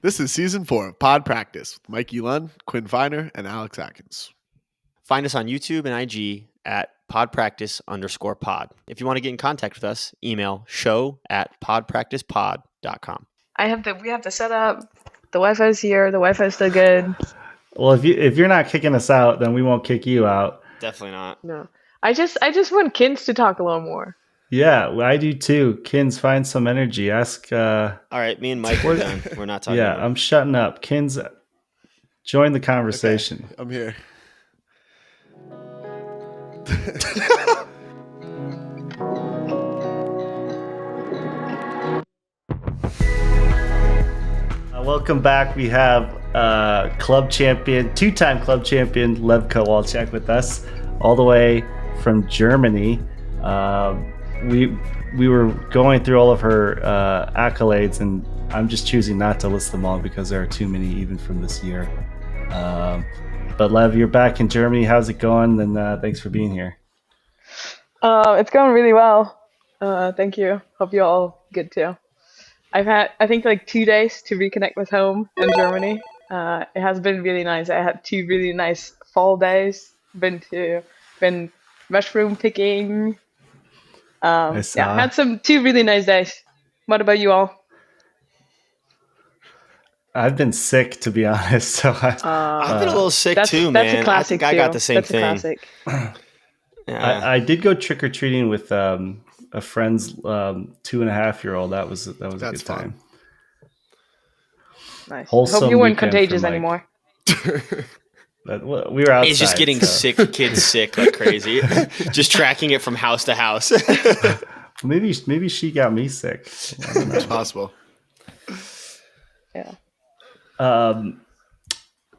This is season 4 of Pod Practice with Mikey Lund, Quinn Feiner, and Alex Atkins. Find us on YouTube and IG at podpractice_pod. If you want to get in contact with us, email show@podpracticepod.com. We have the setup. The Wi-Fi is here. The Wi-Fi is still good. Well, if you're not kicking us out, then we won't kick you out. Definitely not. No, I just want Kins to talk a little more. Yeah, I do too. Kins, find some energy. Ask. All right, me and Mike are done. We're not talking. Yeah, I'm shutting up. Kins, join the conversation. Okay, I'm here. Welcome back. We have club champion, two-time club champion Levke Walczak with us, all the way from Germany. We were going through all of her accolades, and I'm just choosing not to list them all because there are too many, even from this year. But Lev, you're back in Germany. How's it going? And thanks for being here. It's going really well. Thank you. Hope you all good too. I've had, I think, like 2 days to reconnect with home in Germany. It has been really nice. I had 2 really nice fall days. Been mushroom picking. I had 2 really nice days. What about you all? I've been sick, to be honest. So I've been a little sick too, man. That's a classic. I got the same thing. That's a classic. Yeah. I did go trick or treating with a friend's 2.5-year-old. That was a good time. Nice. Wholesome Hope you weren't weekend contagious for Mike. anymore. But we were outside. He's just getting sick, kids sick like crazy. Just tracking it from house to house. Maybe she got me sick. It's possible. Yeah.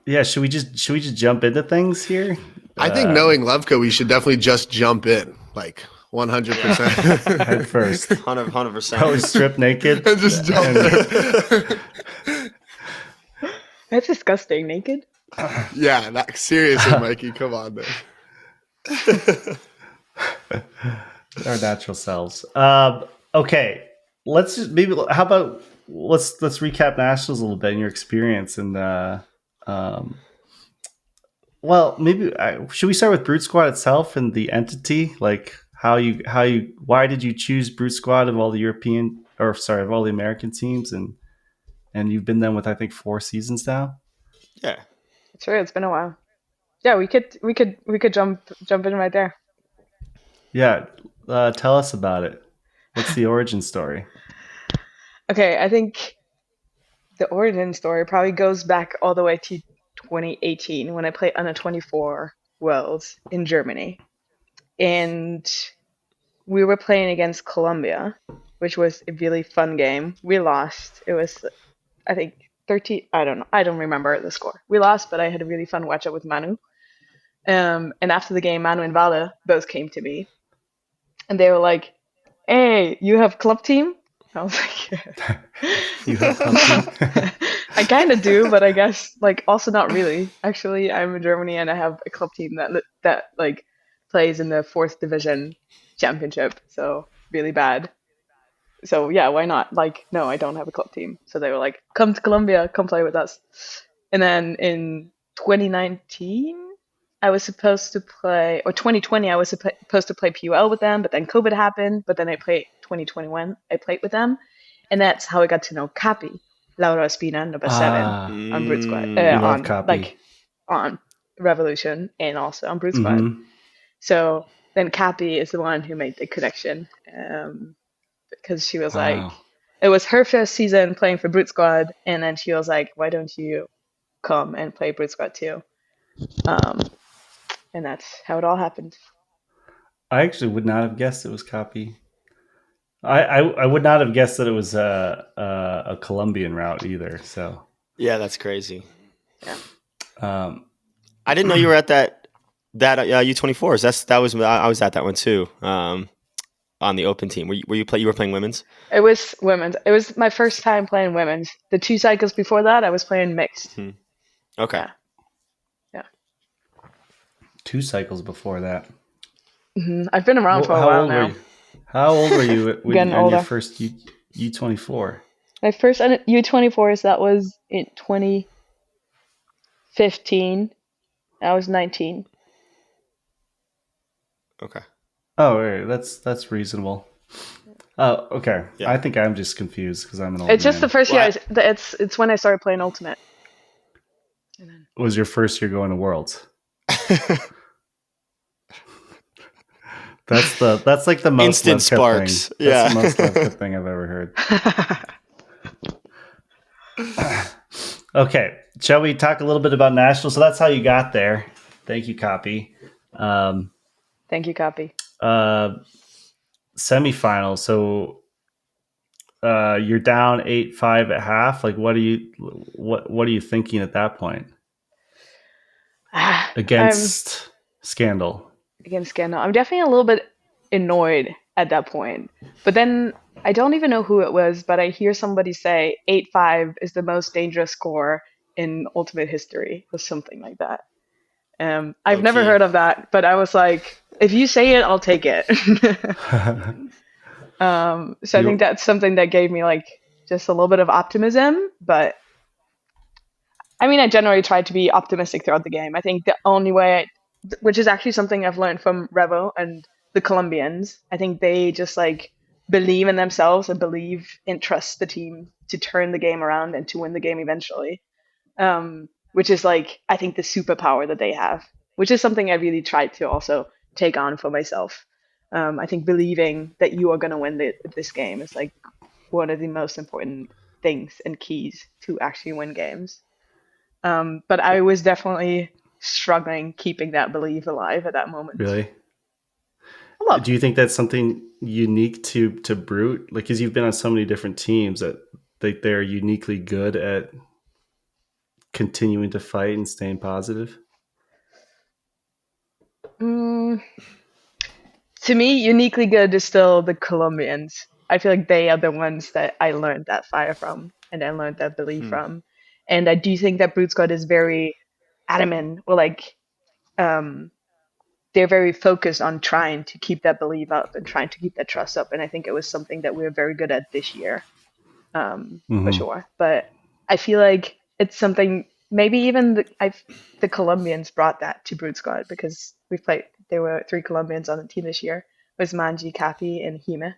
Yeah. Should we just jump into things here? I think knowing Levke, we should definitely just jump in, like 100%. Head first. 100%. Probably strip naked. And just jump in. That's disgusting. Naked. Yeah, seriously, Mikey, come on, man. Our natural selves. Okay, let's recap nationals a little bit in your experience and well, maybe should we start with Brute Squad itself and the entity, like why did you choose Brute Squad of all the American teams, and you've been them with I think 4 seasons now. Yeah. It's true. It's been a while. Yeah, we could jump in right there. Yeah, tell us about it. What's the origin story? Okay, I think the origin story probably goes back all the way to 2018 when I played under 24 Worlds in Germany, and we were playing against Colombia, which was a really fun game. We lost. It was, I think, 13. I don't know. I don't remember the score. We lost, but I had a really fun watch up with Manu. And after the game, Manu and Vale both came to me, and they were like, "Hey, you have club team?" I was like, "Yeah." You have club team? I kind of do, but I guess like also not really. Actually, I'm in Germany and I have a club team that like plays in the 4th division championship, so really bad. So yeah, why not? Like, no, I don't have a club team. So they were like, "Come to Colombia, come play with us." And then in 2019, I was supposed to play, or 2020, I was supposed to play PUL with them, but then COVID happened. But then I played 2021. I played with them, and that's how I got to know Capi, Laura Espina, number 7 on Brute Squad, on Capi. like on Revolution and also on Brute Squad. So then Capi is the one who made the connection, because she was like, it was her first season playing for Brute Squad, and then she was like, "Why don't you come and play Brute Squad too?" And that's how it all happened. I actually would not have guessed it was Capi. I would not have guessed that it was a Colombian route either. So Yeah, that's crazy. Yeah. I didn't know you were at that U24s. I was at that one too. On the open team. You were playing women's? It was women's. It was my first time playing women's. The 2 cycles before that, I was playing mixed. Okay. Yeah. 2 cycles before that. I've been around for a while now. How old were you when Getting on your older. first U24? My first U24s, that was in 2015. I was 19. Okay. Oh, wait, that's reasonable. Oh, okay. Yeah. I think I'm just confused because I'm an old It's just the man. first year. What? It's when I started playing Ultimate. And then, Was your first year going to Worlds? That's like the most Instant Levke sparks. thing. That's Yeah. the most Levke thing I've ever heard. Okay, shall we talk a little bit about nationals? So that's how you got there. Thank you, Copy. Thank you, Copy. Semifinal. So you're down 8-5 at half. Like, what are you thinking at that point I'm against Scandal? against Scandal. I'm definitely a little bit annoyed at that point. But then I don't even know who it was, but I hear somebody say 8-5 is the most dangerous score in Ultimate history, or something like that. I've never Low-key. heard of that, but I was like, if you say it, I'll take it. So I think that's something that gave me like just a little bit of optimism. But I mean, I generally try to be optimistic throughout the game. I think the only way, which is actually something I've learned from Revo and the Colombians, I think they just like believe in themselves and believe and trust the team to turn the game around and to win the game eventually. Which is like, I think the superpower that they have, which is something I really tried to also take on for myself. I think believing that you are going to win this game is like one of the most important things and keys to actually win games. But I was definitely struggling keeping that belief alive at that moment. Really? A lot. Do you think that's something unique to Brute? Like, because you've been on so many different teams that they're uniquely good at continuing to fight and staying positive? To me, uniquely good is still the Colombians. I feel like they are the ones that I learned that fire from and I learned that belief from. And I do think that Brute Squad is very adamant, or like they're very focused on trying to keep that belief up and trying to keep that trust up. And I think it was something that we were very good at this year, for sure. But I feel like it's something maybe even the Colombians brought that to Brute Squad, because there were 3 Colombians on the team this year. It was Manji, Kathy, and Hime.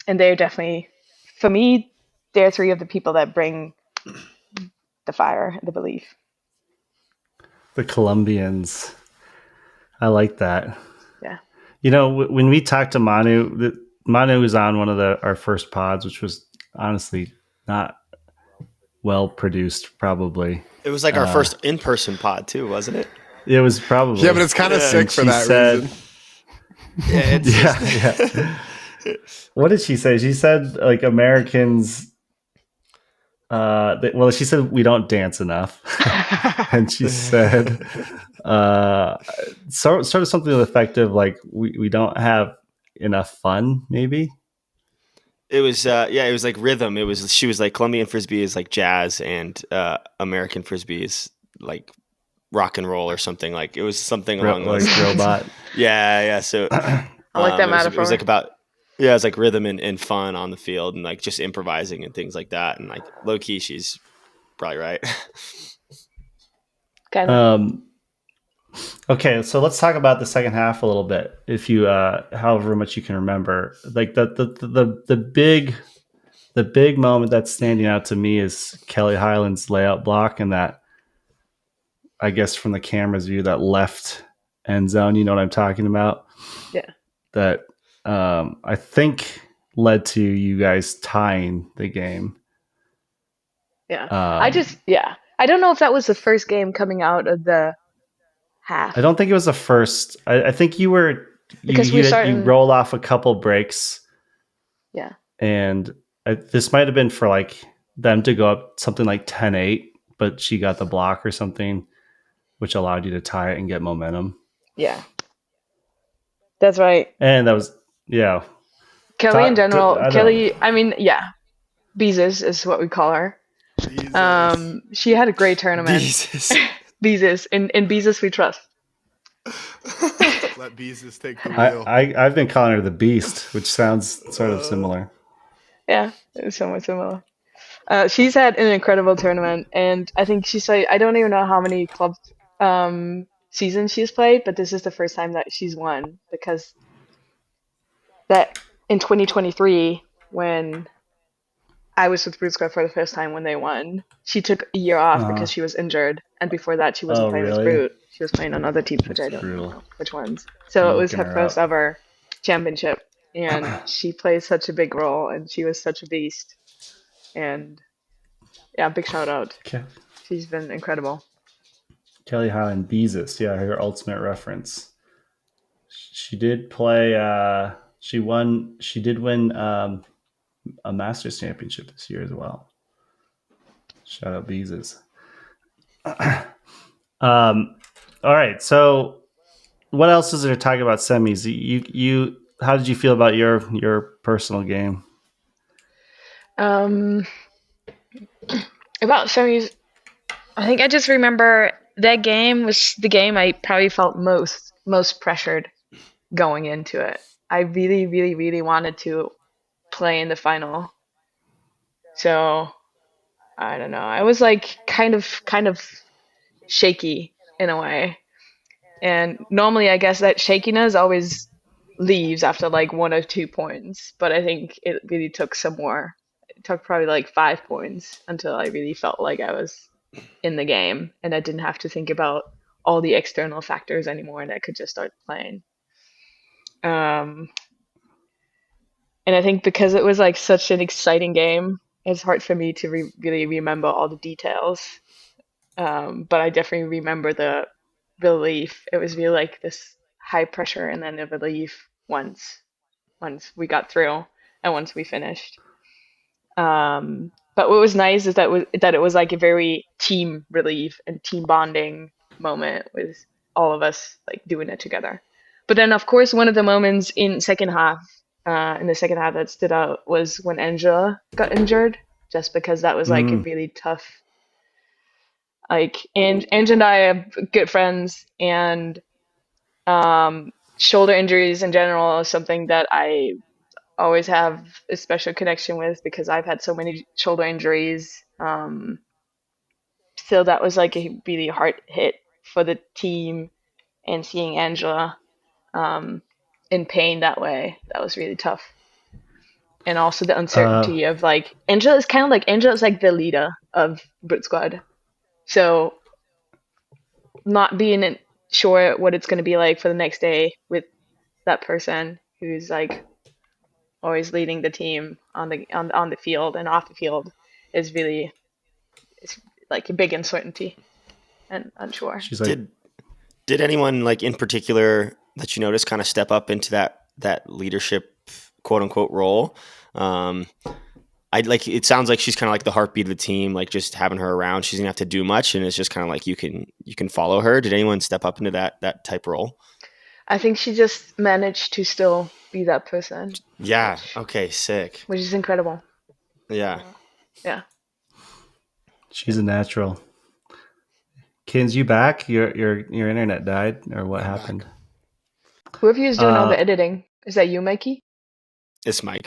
And they're definitely, for me, they're 3 of the people that bring the fire and the belief. The Colombians. I like that. Yeah. You know, when we talked to Manu was on one of our first pods, which was honestly not well produced, probably. It was like our first in-person pod too, wasn't it? It was probably. Yeah, but it's kind of sick for that reason. Yeah. What did she say? She said like Americans. She said we don't dance enough, and she said, sort of something to the effect of like we don't have enough fun, maybe. It was it was like rhythm. She was like Colombian frisbee is like jazz, and American frisbee is like rock and roll or something. Like it was something along those like lines. robot. Yeah. So I like that metaphor. It was like about it's like rhythm and fun on the field and like just improvising and things like that. And like low key, she's probably right. Kind of. Okay, so let's talk about the second half a little bit. If you, however much you can remember, like the big moment that's standing out to me is Kelly Hyland's layout block, and that, I guess from the camera's view, that left end zone. You know what I'm talking about? Yeah. That I think led to you guys tying the game. Yeah. I don't know if that was the first game coming out of the half. I don't think it was the first. I think you were Because you roll off a couple breaks. Yeah. And this might have been for like them to go up something like 10-8, but she got the block or something, which allowed you to tie it and get momentum. Yeah. That's right. And that was, yeah. Kelly in general, Beezus is what we call her. Jesus. She had a great tournament. Beezus. In Beezus we trust. Let Beezus take the wheel. I've been calling her the Beast, which sounds sort of similar. Yeah, it was somewhat similar. She's had an incredible tournament, and I think she's like, I don't even know how many club seasons she's played, but this is the first time that she's won because that in 2023 when I was with Brood Squad for the first time when they won, she took a year off because she was injured, and before that she wasn't Oh, playing with really? Brood. She was playing on other teams, which I That's don't brutal. know which ones. So I'm it was looking her her first up. ever championship, and she plays such a big role, and she was such a beast. And yeah, big shout out. Okay. She's been incredible. Kelly Highland Beezus, yeah, her ultimate reference. She did play. She won. She did win a Masters championship this year as well. Shout out Beezus. All right. So, what else is there to talk about semis? You. How did you feel about your personal game? About semis, I think I just remember that game was the game I probably felt most pressured going into it. I really, really, really wanted to play in the final. So I don't know. I was like kind of shaky in a way. And normally I guess that shakiness always leaves after like 1 or 2 points, but I think it really took some more. It took probably like 5 points until I really felt like I was in the game and I didn't have to think about all the external factors anymore and I could just start playing. Um, and I think because it was like such an exciting game, it's hard for me to really remember all the details. But I definitely remember the relief. It was really like this high pressure and then the relief once we got through and once we finished. But what was nice is that it was like a very team relief and team bonding moment with all of us like doing it together. But then of course one of the moments in the second half that stood out was when Angela got injured, just because that was like a really tough like and Ange and I are good friends and shoulder injuries in general is something that I always have a special connection with because I've had so many shoulder injuries. So that was like a really hard hit for the team, and seeing Angela in pain that way, that was really tough. And also the uncertainty of like Angela is like the leader of Brit Squad, so not being sure what it's going to be like for the next day with that person who's like always leading the team on the field and off the field is really it's like a big uncertainty and unsure. She's like, Did anyone like in particular that you noticed kind of step up into that leadership quote unquote role? I like it sounds like she's kind of like the heartbeat of the team, like just having her around. She's gonna have to do much, and it's just kind of like you can follow her. Did anyone step up into that type role? I think she just managed to still be that person. Yeah. Okay. Sick. Which is incredible. Yeah. Yeah. she's a natural. Kins, you back? Your internet died, or what happened? Who of you is doing all the editing? Is that you, Mikey? It's Mike.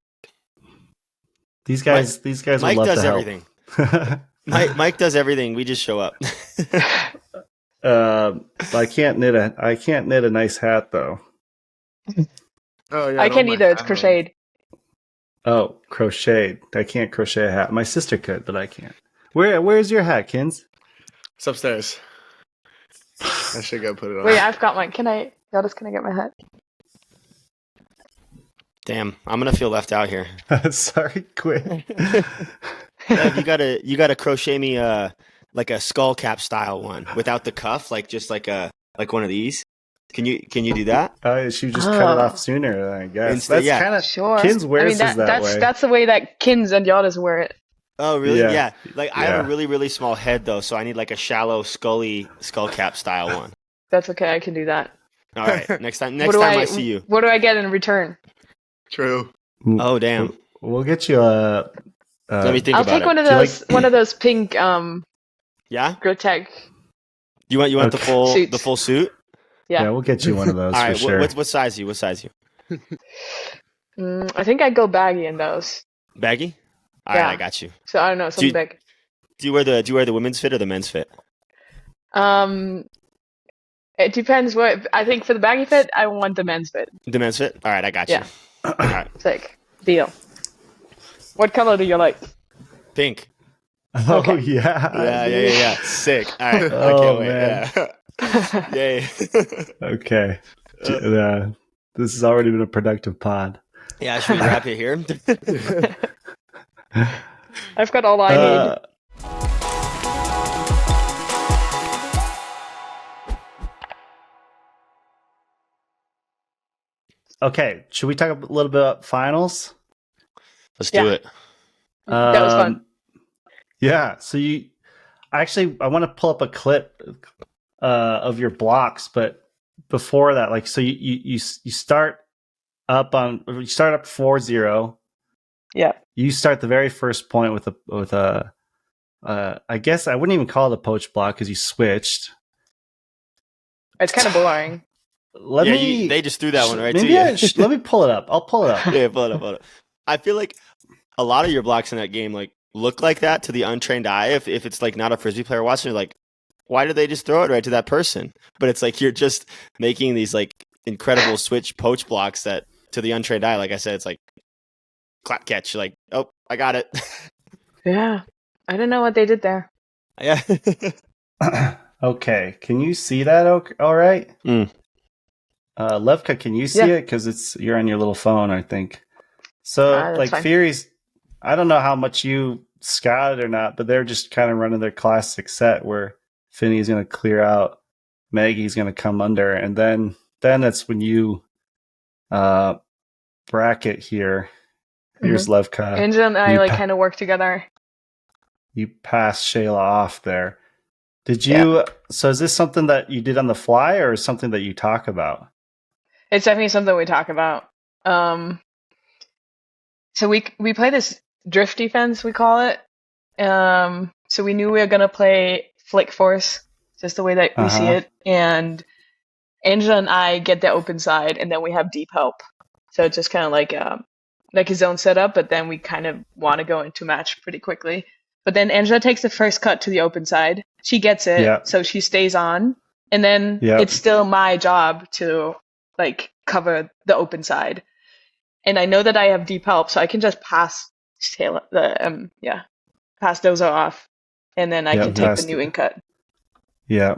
These guys would Mike love does to help. everything. Mike does everything. We just show up. I can't knit a nice hat though. Oh yeah, I don't can't mind. either. It's crocheted. Oh, crocheted. I can't crochet a hat. My sister could, but I can't. Where's your hat, Kins? It's upstairs. I should go put it on. Wait, I've got mine. Can I get my hat? Damn, I'm gonna feel left out here. Sorry, quit. Deb, you gotta crochet me like a skull cap style one without the cuff, like just like one of these. Can you do that? She just cut it off sooner, I guess. Instead, That's yeah. kind of Sure. Kins wears I mean, that way. that's the way that Kins and Yodas wear it. Oh really? Yeah. Yeah. Like I have Yeah. a really really small head though, so I need like a shallow skull cap style one. That's okay. I can do that. All right, next time What do I see you. What do I get in return? True. Oh damn. We'll get you a. Let me think I'll about take it. one of those pink Yeah. Grotech. You want Okay. the full suit? Yeah, Yeah. we'll get you one of those All for right. sure. What size you? What size you? I think I go baggy in those. Baggy? All Yeah. right, I got you. So I don't know, something you- big. Do you wear the women's fit or the men's fit? It depends what I think for the baggy fit, I want the men's fit. The men's fit? All right, I got Yeah. you. All right. Sick. Deal. What color do you like? Pink. Oh Okay. yeah. Yeah. Sick. All right. I Oh, can't wait. man. Yeah. Yay. Okay. This has already been a productive pod. Yeah, should we wrap it here? I've got all I need. Okay, should we talk a little bit about finals? Let's do Yeah. it. That was fun. Yeah. So I want to pull up a clip of your blocks, but before that, like, so you start up 4-0. Yeah. You start the very first point with a I guess I wouldn't even call it a poach block because you switched. It's kind of boring. They just threw that one right to maybe you. let me pull it up. I'll pull it up. Yeah, pull it up. I feel like a lot of your blocks in that game like look like that to the untrained eye. If it's like not a frisbee player watching, you're like, why did they just throw it right to that person? But it's like you're just making these like incredible switch poach blocks that to the untrained eye, like I said, it's like clap catch. You're like, oh, I got it. Yeah. I don't know what they did there. Yeah. Okay, can you see that? All right. Levka, can you see Yeah. it? Because you're on your little phone, I think. So, That's like fine. Fury's, I don't know how much you scouted or not, but they're just kind of running their classic set where Finney's going to clear out, Maggie's going to come under, and then that's when you bracket here. Here's Levka. Angel and I You like kind of work together. You passed Shayla off there. Did you? So is this something that you did on the fly, or is something that you talk about? It's definitely something we talk about. So we play this drift defense, we call it. So we knew we were gonna play flick force, just the way that we see it. And Angela and I get the open side, and then we have deep help. So it's just kind of like a zone setup, but then we kind of want to go into match pretty quickly. But then Angela takes the first cut to the open side. She gets it, so she stays on, and then it's still my job to like cover the open side. And I know that I have deep help, so I can just pass pass those off, and then I can take the new in cut. Yeah.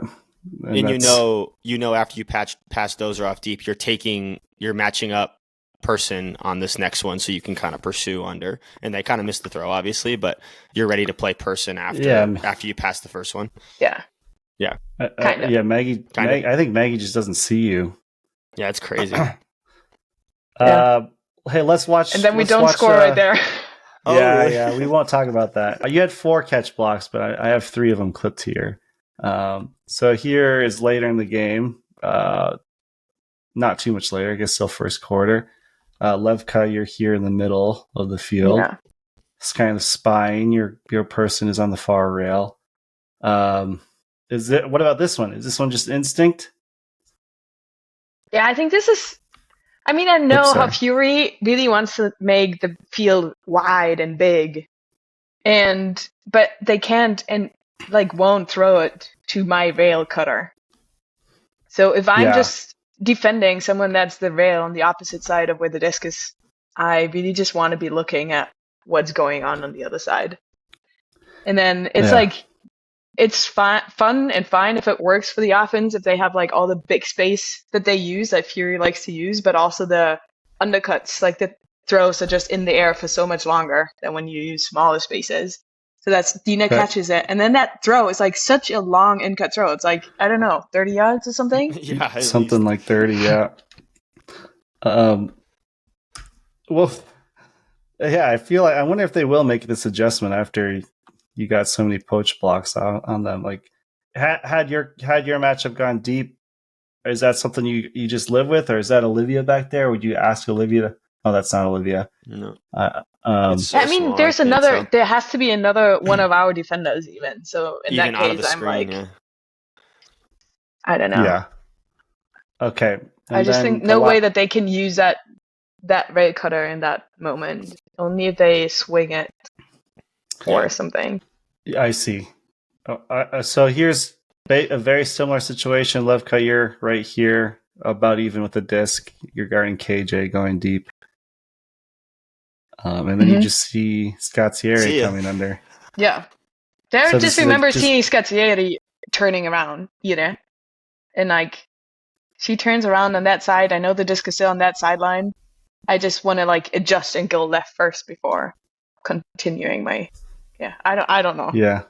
And you know after you pass dozer off deep, you're matching up person on this next one, so you can kind of pursue under. And they kind of missed the throw, obviously, but you're ready to play person after you pass the first one. Yeah. Kind of. Yeah, Maggie. I think Maggie just doesn't see you. Yeah, it's crazy. Hey, let's watch. And then we don't score right there. Yeah, we won't talk about that. You had 4 catch blocks, but I have 3 of them clipped here. So here is later in the game. Not too much later, I guess still first quarter. Levka, you're here in the middle of the field. Yeah. It's kind of spying. Your person is on the far rail. What about this one? Is this one just instinct? Yeah, I think this is. I mean, I know how Fury really wants to make the field wide and big, but they can't and like won't throw it to my rail cutter. So if I'm just defending someone that's the rail on the opposite side of where the disc is, I really just want to be looking at what's going on the other side. And then it's like, it's fun and fine if it works for the offense, if they have like all the big space that they use, that Fury likes to use, but also the undercuts, like the throws are just in the air for so much longer than when you use smaller spaces. So that's Dina catches it. And then that throw is like such a long in-cut throw. It's like, I don't know, 30 yards or something? Yeah. Something like 30, yeah. Well, yeah, I wonder if they will make this adjustment after you got so many poach blocks on them. Like, had your matchup gone deep, is that something you just live with, or is that Olivia back there? Would you ask Olivia? Oh, that's not Olivia. No. So I mean, there's another. So. There has to be another one of our defenders, even. So in that case, I'm like, I don't know. Yeah. Okay. I just think no way that they can use that that red cutter in that moment. Only if they swing it or something. I see. So here's a very similar situation. Levke, you're right here, about even with the disc. You're guarding KJ going deep. And then you just see Scazzieri coming under. Yeah. I So just this is remember like seeing Scazzieri turning around, and like she turns around on that side. I know the disc is still on that sideline. I just want to like adjust and go left first before continuing my. Yeah, I don't know. Yeah.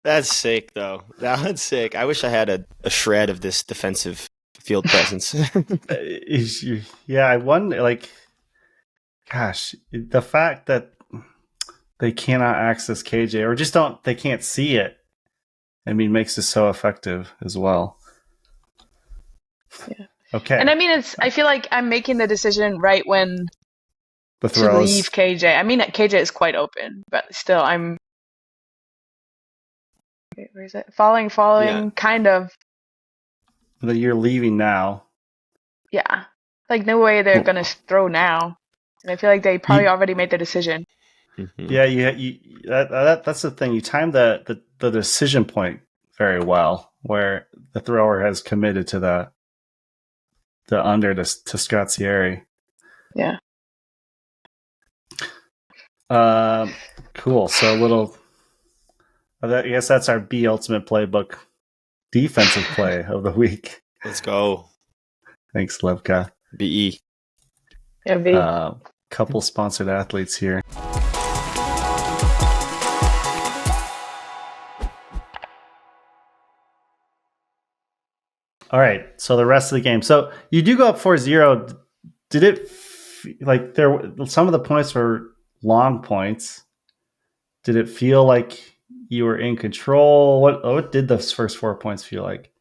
That's sick, though. That's sick. I wish I had a shred of this defensive field presence. Yeah, I wonder, like, gosh, the fact that they cannot access KJ or just they can't see it, I mean, makes it so effective as well. Yeah. Okay. And I mean, I feel like I'm making the decision right when The to throws. leave KJ. I mean, KJ is quite open, but still, I'm. Wait, where is it? Falling, Yeah. kind of. That you're leaving now. Yeah. Like, no way they're going to throw now. And I feel like they probably already made the decision. Mhm. Yeah, that's the thing. You time the decision point very well, where the thrower has committed to the under to Scazzieri. Yeah. Cool. So a little. I guess that's our B Ultimate Playbook defensive play of the week. Let's go. Thanks, Levka. BE. Yeah, Couple sponsored athletes here. All right, so the rest of the game. So you do go up 4-0. Did it like some of the points were long points? Did it feel like you were in control? What did those first 4 points feel like?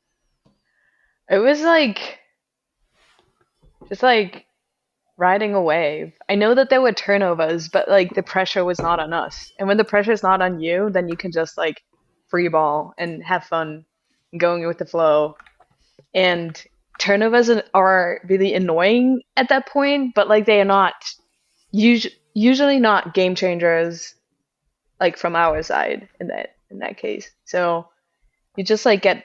It was like just like riding a wave. I know that there were turnovers, but like the pressure was not on us. And when the pressure is not on you, then you can just like free ball and have fun going with the flow. And turnovers are really annoying at that point, but like they are not usually not game changers like from our side in that case. So you just like get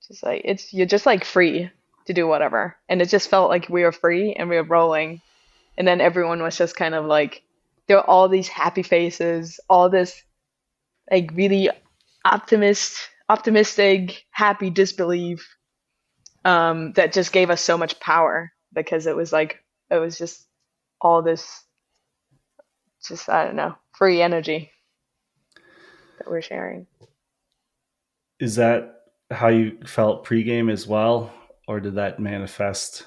just like you're just like free to do whatever. And it just felt like we were free and we were rolling. And then everyone was just kind of like there were all these happy faces, all this like really optimistic, happy disbelief that just gave us so much power because it was just all this just I don't know, free energy that we're sharing. Is that how you felt pregame as well, or did that manifest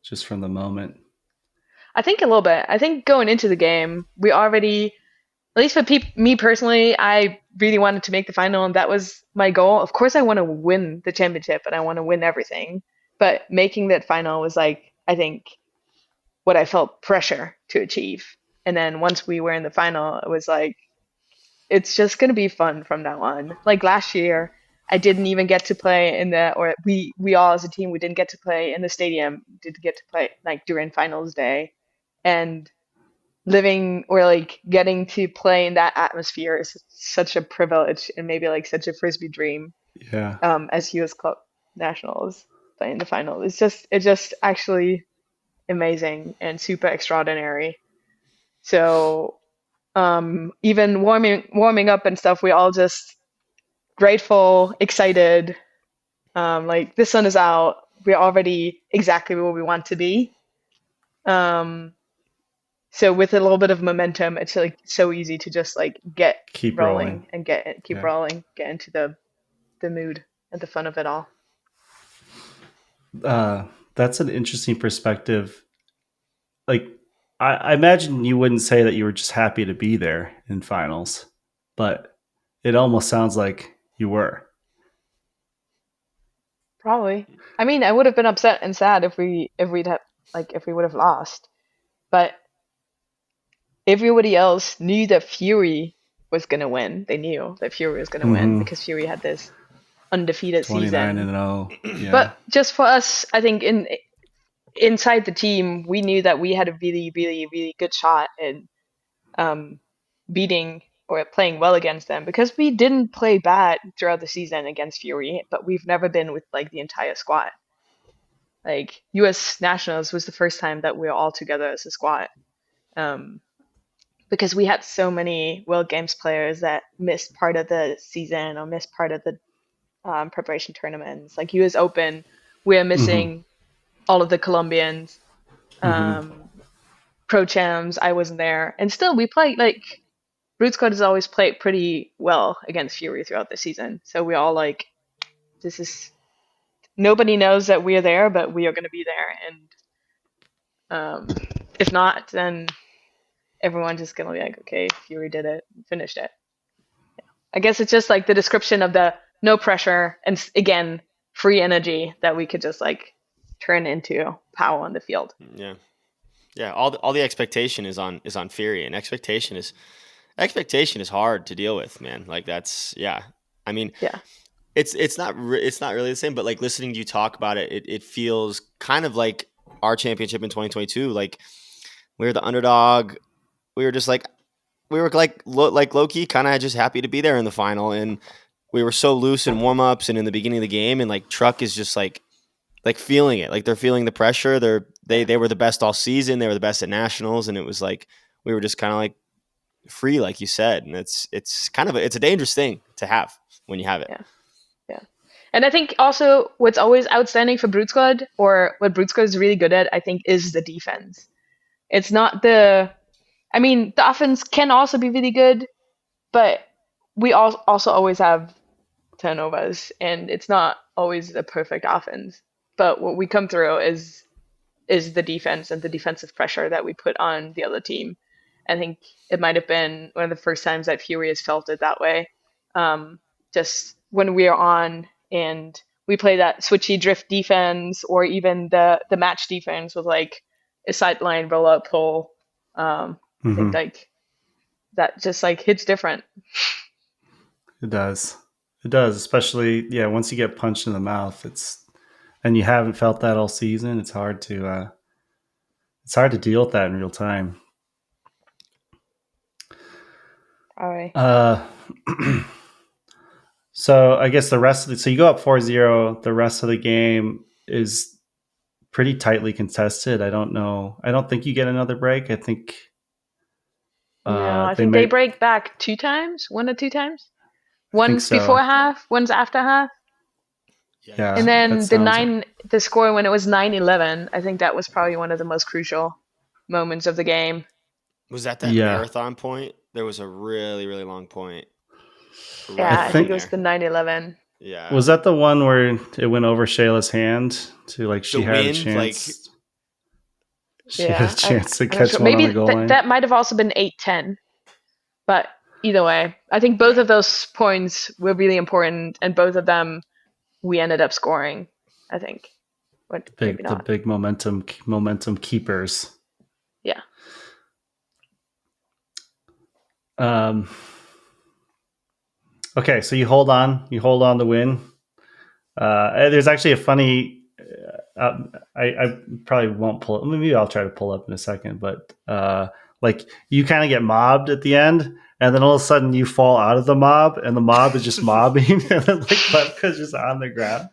just from the moment? I think a little bit. I think going into the game, we already, at least for me personally, I really wanted to make the final, and that was my goal. Of course, I want to win the championship, and I want to win everything. But making that final was like, I think, what I felt pressure to achieve. And then once we were in the final, it was like, it's just going to be fun from now on. Like last year, I didn't even get to play or we all as a team, we didn't get to play in the stadium, didn't get to play like during finals day. And living or like getting to play in that atmosphere is such a privilege and maybe like such a frisbee dream. Yeah. As US Club Nationals playing the final. It's just actually amazing and super extraordinary. So even warming up and stuff, we all just grateful, excited. Like the sun is out. We're already exactly where we want to be. So with a little bit of momentum, it's like so easy to just like Keep rolling and keep Yeah. rolling, get into the mood and the fun of it all. That's an interesting perspective. Like, I imagine you wouldn't say that you were just happy to be there in finals, but it almost sounds like you were. Probably. I mean, I would have been upset and sad if we would have lost. But everybody else knew that Fury was gonna win. They knew that Fury was gonna win because Fury had this undefeated 29 season. and 0. Yeah. But just for us, I think inside the team, we knew that we had a really, really, really good shot in beating or playing well against them because we didn't play bad throughout the season against Fury, but we've never been with like the entire squad. Like US Nationals was the first time that we were all together as a squad. Um, because we had so many World Games players that missed part of the season or missed part of the preparation tournaments. Like US Open, we're Mm-hmm. missing all of the Colombians. Mm-hmm. Pro Chams, I wasn't there. And still, we played like Brute Squad has always played pretty well against Fury throughout the season. So we all like, this is nobody knows that we're there, but we are going to be there. And if not, then everyone's just going to be like, okay, Fury did it, finished it. I guess it's just like the description of the no pressure and again, free energy that we could just like turn into power on the field. Yeah. Yeah. All the expectation is on Fury, and expectation is hard to deal with, man. Like that's, yeah. I mean, Yeah. it's not really the same, but like listening to you talk about it, it feels kind of like our championship in 2022. Like we were the underdog. We were just like, low key kind of just happy to be there in the final. And we were so loose in warm ups and in the beginning of the game. And like Truck is just like feeling it. Like they're feeling the pressure. They were the best all season. They were the best at nationals. And it was like, we were just kind of like free, like you said. And it's kind of it's a dangerous thing to have when you have it. Yeah. Yeah. And I think also what's always outstanding for Brute Squad, or what Brute Squad is really good at, I think, is the defense. It's not the offense can also be really good, but we also always have turnovers, and it's not always a perfect offense. But what we come through is the defense and the defensive pressure that we put on the other team. I think it might have been one of the first times that Fury has felt it that way. Just when we are on and we play that switchy drift defense, or even the match defense with like a sideline roll out pull. I think like that just like hits different. It does. It does, especially once you get punched in the mouth, and you haven't felt that all season. It's hard to deal with that in real time. All right. So I guess the rest of so you go up 4-0. The rest of the game is pretty tightly contested. I don't know. I don't think you get another break. I think. No, I think they break back 2 times, 1 or 2 times. One's before half, one's after half. Yeah. And then the score when it was 9-11, I think that was probably one of the most crucial moments of the game. Was that marathon point? There was a really, really long point. Yeah, I think it was the 9-11. Yeah. Was that the one where it went over Shayla's hand to like she had a chance? She had a chance to catch one on the goal line. That might have also been 8-10. But either way, I think both of those points were really important, and both of them we ended up scoring, I think. The big momentum keepers. Yeah. Okay, so you hold on to win. There's actually a funny. I probably won't pull it. Maybe I'll try to pull up in a second. But like you kind of get mobbed at the end, and then all of a sudden you fall out of the mob, and the mob is just mobbing, and then like Levke's just on the ground.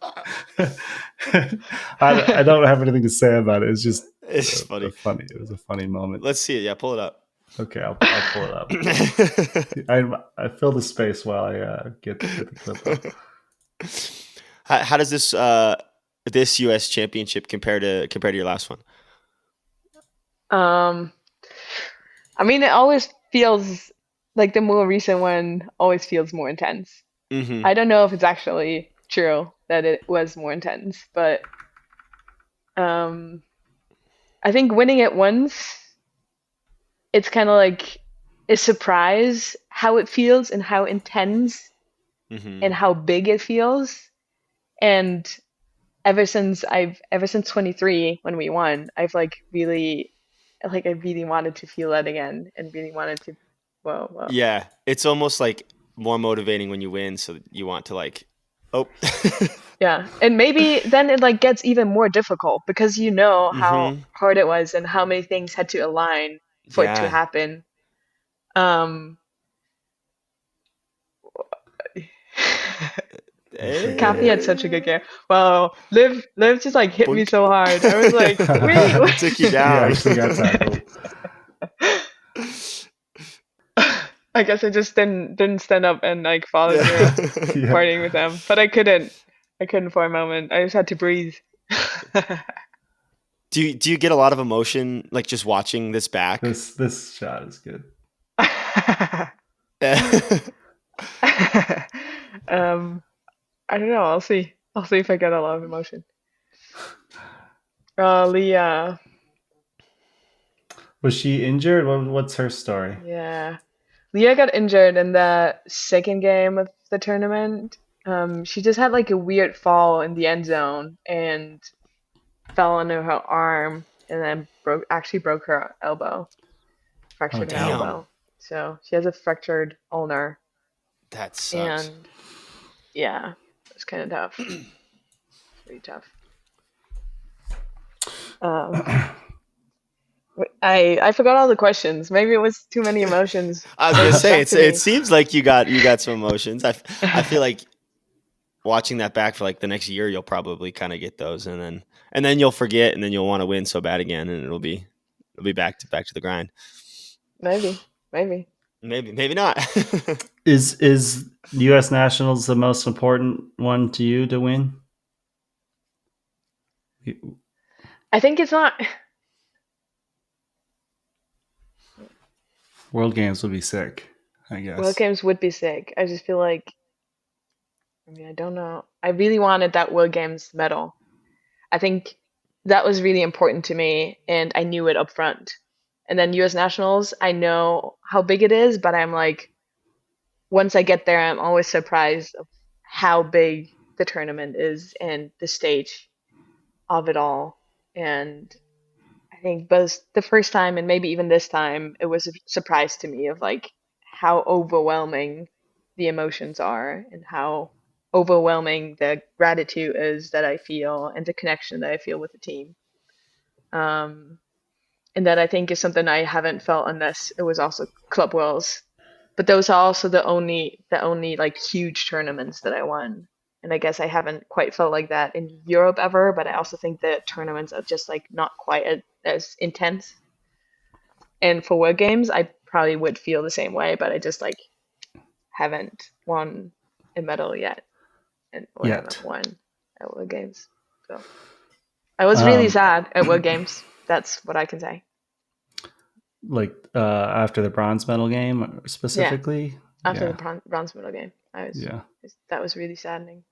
I don't have anything to say about it. It's just funny. It was a funny moment. Let's see it. Yeah, pull it up. Okay, I'll pull it up. I fill the space while I get the clip up. How does this U.S. Championship compare to your last one? I mean, it always feels like the more recent one always feels more intense. Mm-hmm. I don't know if it's actually true that it was more intense, but I think winning it once, it's kind of like a surprise how it feels and how intense and how big it feels. And ever since 23 when we won, I've I really wanted to feel that again, and really wanted to. Whoa. Yeah, it's almost like more motivating when you win, so you want to like, oh, Yeah, and maybe then it like gets even more difficult because you know how Mm-hmm. hard it was and how many things had to align for it to Yeah. happen. Um, Kathy had such a good game. Wow, Liv just like hit me Boink. so hard. I was like, wait, what? Took you Yeah, down. actually got tackled. I guess I just didn't stand up and like follow through Yeah. Yeah. partying with them, but I couldn't. I couldn't for a moment. I just had to breathe. Do you get a lot of emotion like just watching this back? This shot is good. I don't know. I'll see. I'll see if I get a lot of emotion. Leah. Was she injured? What's her story? Yeah. Leah got injured in the second game of the tournament. She just had like a weird fall in the end zone and fell under her arm and then broke her elbow, Oh, fractured her damn. elbow. So she has a fractured ulnar, That sucks. and yeah, it's kind of tough. Pretty tough. I forgot all the questions. Maybe it was too many emotions. I was gonna say Back to me. it seems like you got some emotions. I feel like watching that back for like the next year, you'll probably kind of get those, and then you'll forget, and then you'll want to win so bad again, and it'll be back to the grind. Maybe. Maybe not. Is U.S. Nationals the most important one to you to win? I think it's not. World Games would be sick, I guess. World Games would be sick. I just feel like, I mean, I don't know. I really wanted that World Games medal. I think that was really important to me, and I knew it up front. And then US Nationals, I know how big it is, but I'm like, once I get there, I'm always surprised of how big the tournament is and the stage of it all. And I think both the first time and maybe even this time, it was a surprise to me of like how overwhelming the emotions are and how overwhelming the gratitude is that I feel and the connection that I feel with the team. Um, and that I think is something I haven't felt unless it was also Club Worlds. But those are also the only like huge tournaments that I won. And I guess I haven't quite felt like that in Europe ever, but I also think the tournaments are just like not quite as intense. And for World Games, I probably would feel the same way, but I just like haven't won a medal yet, or Yet. haven't won at World Games. So I was really sad at World Games. That's what I can say. Like after the bronze medal game specifically? After Yeah. the bronze medal game, Yeah. that was really saddening.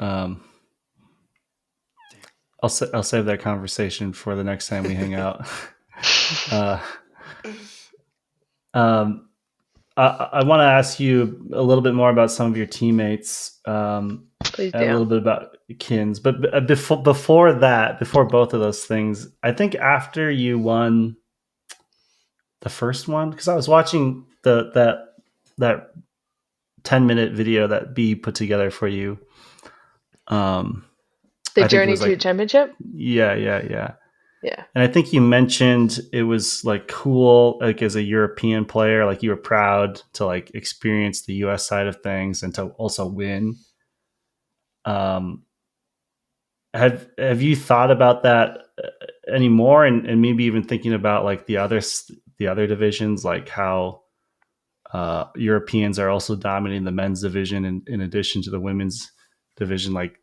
I'll save that conversation for the next time we hang out. I want to ask you a little bit more about some of your teammates, Please and a little do. bit about Kins. But before both of those things, I think after you won the first one, because I was watching that 10-minute video that B put together for you. The I think it journey was to like, championship? yeah. Yeah. And I think you mentioned it was like cool, like as a European player, like you were proud to like experience the US side of things and to also win. Have you thought about that anymore, and maybe even thinking about like the other divisions, like how Europeans are also dominating the men's division in addition to the women's division? Like,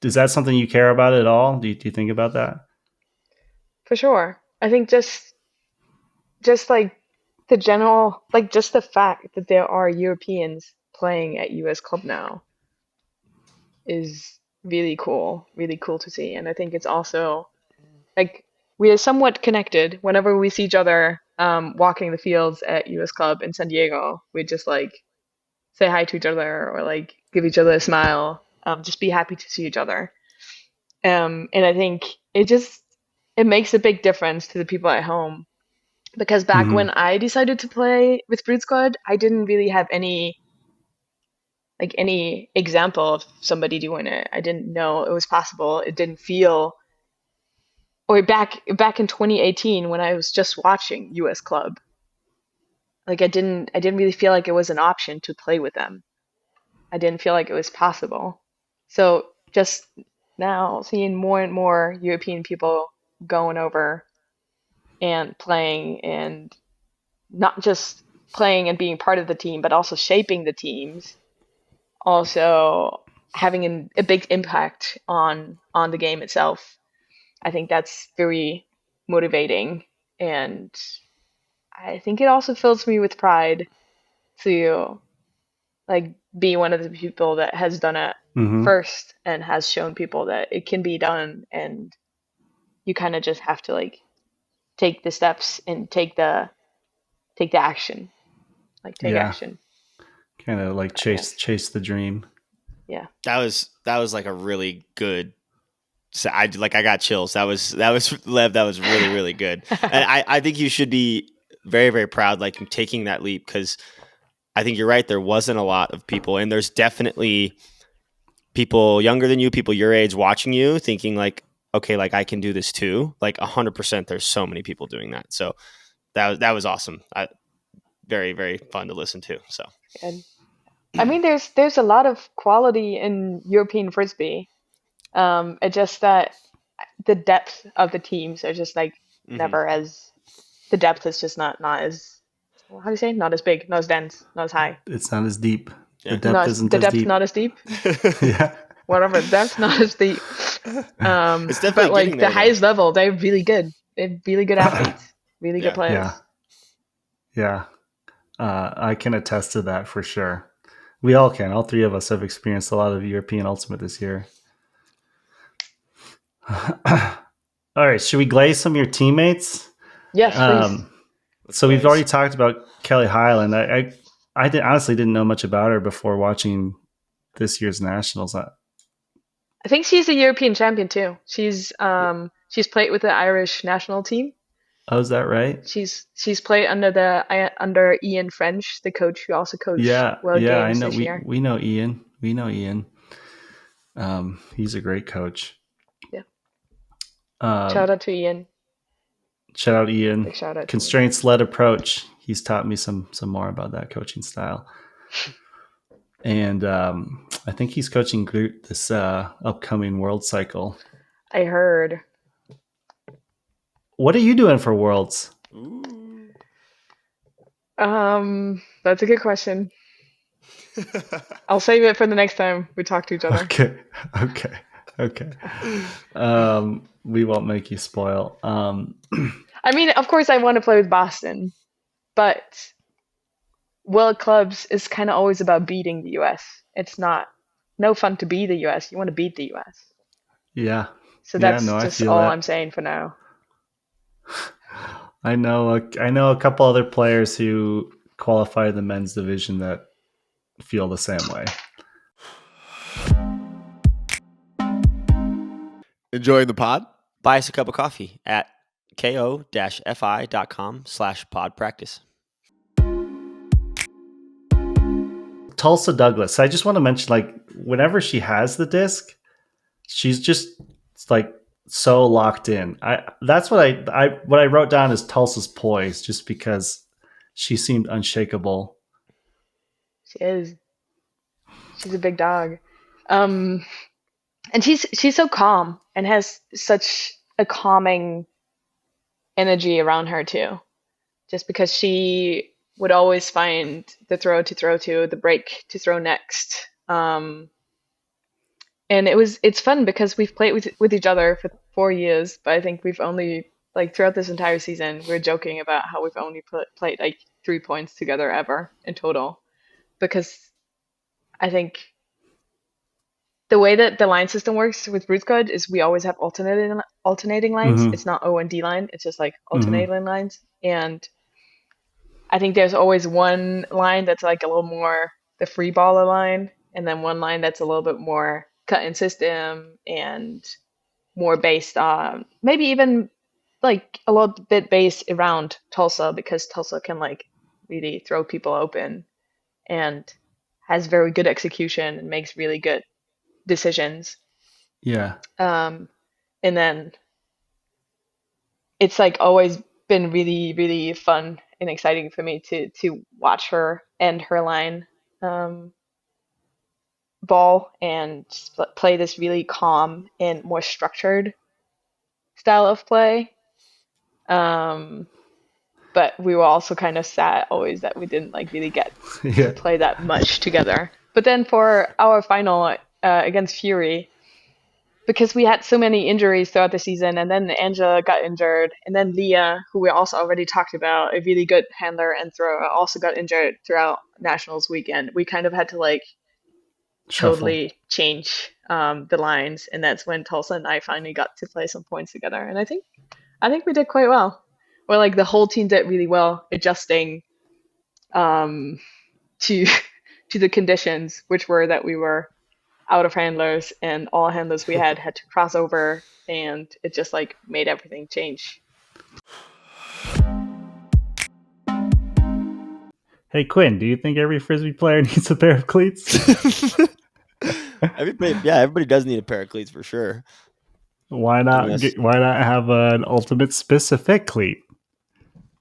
is that something you care about at all? Do you think about that? For sure. I think just like the general, like just the fact that there are Europeans playing at US Club now is really cool to see. And I think it's also like we are somewhat connected. Whenever we see each other walking the fields at US Club in San Diego, we just like say hi to each other or like give each other a smile, just be happy to see each other. And I think it makes a big difference to the people at home because back when Mm-hmm. I decided to play with Brute Squad, I didn't really have like any example of somebody doing it. I didn't know it was possible. It didn't feel, or back in 2018 when I was just watching US Club, like I didn't really feel like it was an option to play with them. I didn't feel like it was possible. So just now seeing more and more European people going over and playing, and not just playing and being part of the team, but also shaping the teams, also having a big impact on the game itself. I think that's very motivating, and I think it also fills me with pride to like be one of the people that has done it Hmm. first and has shown people that it can be done, and you kind of just have to like take the steps and take the action, like take Yeah, action. kind of like I guess. chase the dream. Yeah. That was like a really good. So I got chills. That was Lev. That was really really good. And I think you should be very very proud, like taking that leap, because I think you're right. There wasn't a lot of people, and there's definitely people younger than you, people your age, watching you, thinking like, okay, like I can do this too. Like 100%. There's so many people doing that. So that was awesome. Very very fun to listen to. So Good. I mean, there's a lot of quality in European frisbee. It's just that the depth of the teams are just like mhm. never as the depth is just not as, how do you say, not as big, not as dense, not as high. It's not as deep. The Yeah. depth isn't The as depth deep. not as deep. Yeah. Whatever, the depth's not as deep. It's definitely But getting like the there, though. highest level, they're really good. They're really good athletes, really Yeah. good players. Yeah. I can attest to that for sure. We all can. All three of us have experienced a lot of European Ultimate this year. All right. Should we glaze some of your teammates? Yes, please. So we've glaze. already talked about Kelly Hyland. Honestly didn't know much about her before watching this year's nationals. I think she's a European champion too. She's played with the Irish national team. Oh, is that right? She's played under Ian French, the coach who also coached Yeah, World yeah. I Games know. this year. We know Ian. We know Ian. He's a great coach. Yeah. Um, Shout out to Ian. shout out Ian. Big shout out to Ian. Constraints led approach. He's taught me some more about that coaching style. And I think he's coaching Groot this upcoming World Cycle. I heard. What are you doing for Worlds? Ooh. That's a good question. I'll save it for the next time we talk to each other. Okay. We won't make you spoil. I mean, of course, I want to play with Boston, but World Clubs is kind of always about beating the US. It's no fun to be the US. You want to beat the US. Yeah. So Yeah, that's no, I just feel all that. I'm saying for now. I know a couple other players who qualify in the men's division that feel the same way. Enjoying the pod? Buy us a cup of coffee at ko-fi.com/podpractice. Tulsa Douglas. I just want to mention, like, whenever she has the disc, she's just like so locked in. That's what I wrote down as Tulsa's poise, just because she seemed unshakable. She is. She's a big dog. And she's so calm and has such a calming energy around her too. Just because she would always find the throw to, the break to throw next. And it's fun because we've played with each other for 4 years, but I think we've only, like, throughout this entire season, we're joking about how we've only played like 3 points together ever in total, because I think the way that the line system works with Root Squad is we always have alternating lines. Mhm. It's not O and D line. It's just like Mhm. alternating lines. And I think there's always one line that's like a little more the free baller line, and then one line that's a little bit more cut in system and more based on maybe even like a little bit based around Tulsa, because Tulsa can like really throw people open and has very good execution and makes really good decisions. Yeah. And then it's like always been really, really fun and exciting for me to watch her and her line ball and play this really calm and more structured style of play. Um, but we were also kind of sad always that we didn't like really get to Yeah. play that much together. But then for our final against Fury, because we had so many injuries throughout the season, and then Angela got injured, and then Leah, who we also already talked about, a really good handler and thrower, also got injured throughout Nationals weekend. We kind of had to like Shuffle. totally change the lines, and that's when Tulsa and I finally got to play some points together. And I think we did quite well. Or like the whole team did really well adjusting um, to to the conditions, which were that we were out of handlers and all handlers we had to cross over, and it just like made everything change. Hey Quinn, do you think every frisbee player needs a pair of cleats? Everybody does need a pair of cleats for sure. Why not? Unless- Why not have an ultimate specific cleat?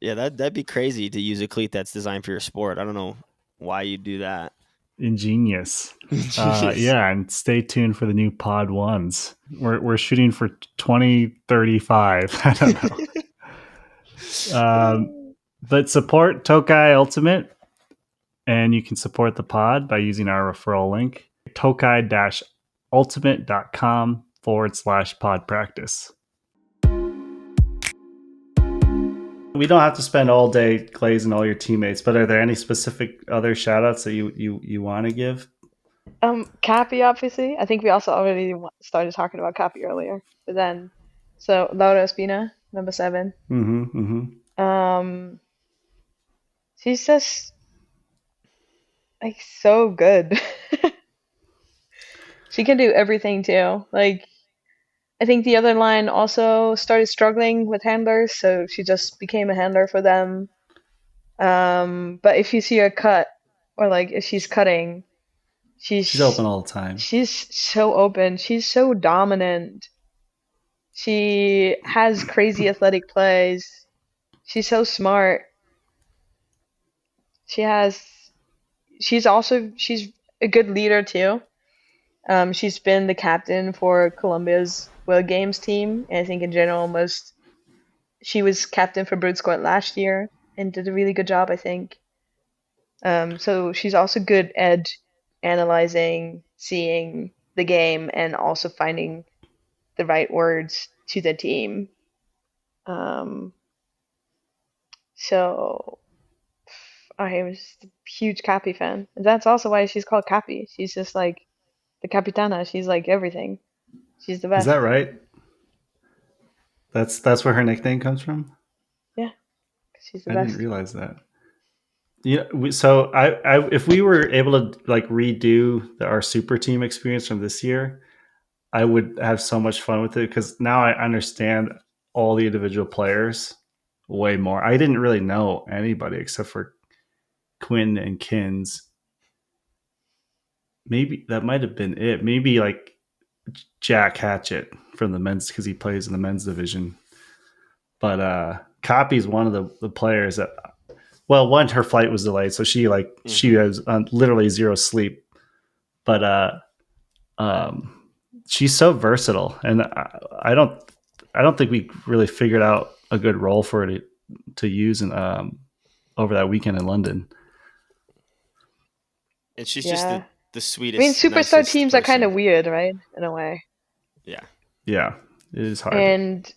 Yeah, that'd be crazy to use a cleat that's designed for your sport. I don't know why you'd do that. Ingenious. Jeez. Yeah, and stay tuned for the new Pod Ones. We're shooting for 2035. I don't know. But support Tokai Ultimate, and you can support the pod by using our referral link, tokai-ultimate.com/pod practice. We don't have to spend all day glazing all your teammates, but are there any specific other shout outs that you want to give? Cappy, obviously. I think we also already started talking about Cappy earlier. But then, so Laura Espina, number 7. She's just like so good. She can do everything too. Like, I think the other line also started struggling with handlers, so she just became a handler for them. But if you see her cut, or like if she's cutting, She's open all the time. she's so open. She's so dominant. She has crazy athletic plays. She's so smart. She's a good leader too. She's been the captain for Colombia's World Games team, and I think in general she was captain for Brood Squad last year and did a really good job, I think. So she's also good at analyzing, seeing the game, and also finding the right words to the team. So I am just a huge Cappy fan. And that's also why she's called Cappy. She's just like the Capitana. She's like everything. She's the best. Is that right? That's where her nickname comes from? Yeah, she's the I best. didn't realize that. Yeah, so I if we were able to like redo our super team experience from this year, I would have so much fun with it because now I understand all the individual players way more. I didn't really know anybody except for Quinn and Kins. Maybe that might have been it. Maybe like Jack Hatchett from the men's because he plays in the men's division. But Copy's one of the players that. Well, one, her flight was delayed, so she has literally zero sleep. But she's so versatile, and I don't think we really figured out a good role for her to use in, over that weekend in London. And she's Yeah. just the sweetest. I mean, superstar nicest teams are kind of person. weird, right? In a way. Yeah. Yeah, it is hard. And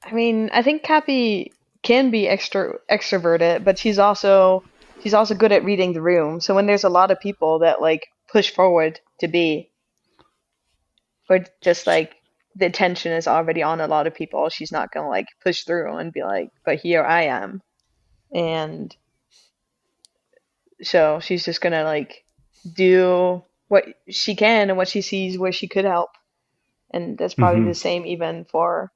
I mean, I think Cappy can be extroverted, but she's also good at reading the room. So when there's a lot of people that like push forward to be, or just like the attention is already on a lot of people, she's not gonna like push through and be like, but here I am. And so she's just gonna like do what she can and what she sees where she could help. And that's probably the same even for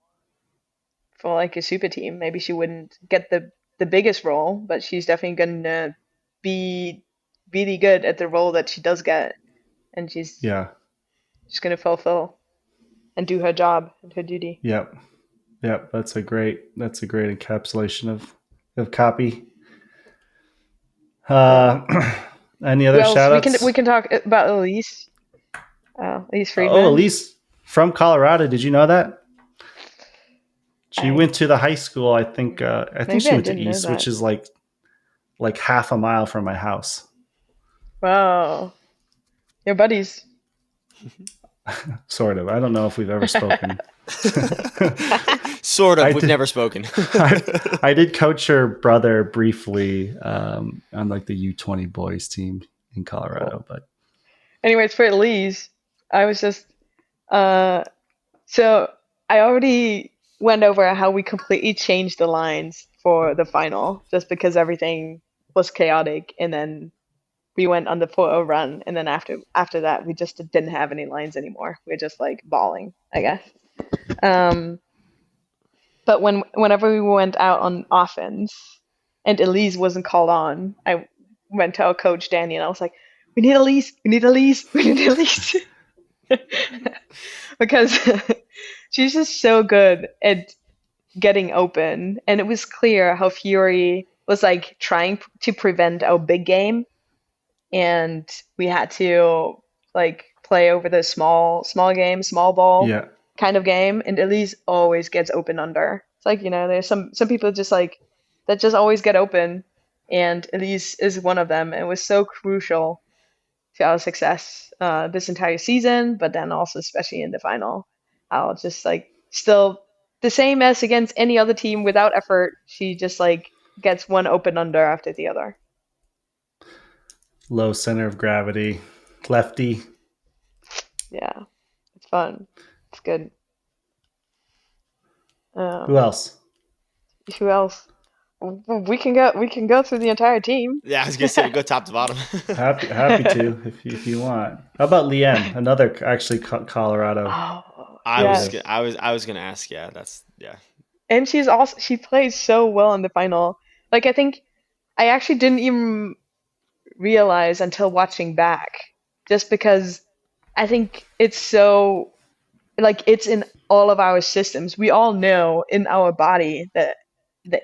like a super team. Maybe she wouldn't get the biggest role, but she's definitely gonna be really good at the role that she does get, and she's Yeah. just gonna fulfill and do her job and her duty. Yep. Yep. That's a great encapsulation of copy. Any Who other else? shout We outs? can talk about Elise. Elise Oh, Friedman. Elise from Colorado. Did you know that? She I- went to the high school. I think Maybe she I went to didn't know East, which that. is like half a mile from my house. Wow, your buddies. Sort of. I don't know if we've ever spoken. Sort of. I We've did- never spoken. I did coach her brother briefly on like the U20 boys team in Colorado, but Anyways, for Elise, I was just so I already went over how we completely changed the lines for the final just because everything was chaotic, and then we went on the 4-0 run, and then after that we just didn't have any lines anymore. We were just like bawling, I guess. But whenever we went out on offense and Elise wasn't called on, I went to our coach Danny and I was like, "We need Elise, we need Elise, we need Elise," because she's just so good at getting open, and it was clear how Fury was like trying to prevent our big game, and we had to like play over the small game, small ball yeah. kind of game, and Elise always gets open under. It's like, there's some people just like that just always get open, and Elise is one of them. It was so crucial to our success this entire season, but then also especially in the final. I'll just like still the same as against any other team without effort. She just like gets one open under after the other. Low center of gravity, lefty. Yeah, it's fun. It's good. Who else? Who else? We can go through the entire team. Yeah, I was gonna say go top to bottom. Happy to if you want. How about Leanne? Another actually Colorado. Oh, I yes. was gonna ask. Yeah, yeah. And she plays so well in the final. Like I think I actually didn't even realize until watching back, just because I think it's so like it's in all of our systems. We all know in our body that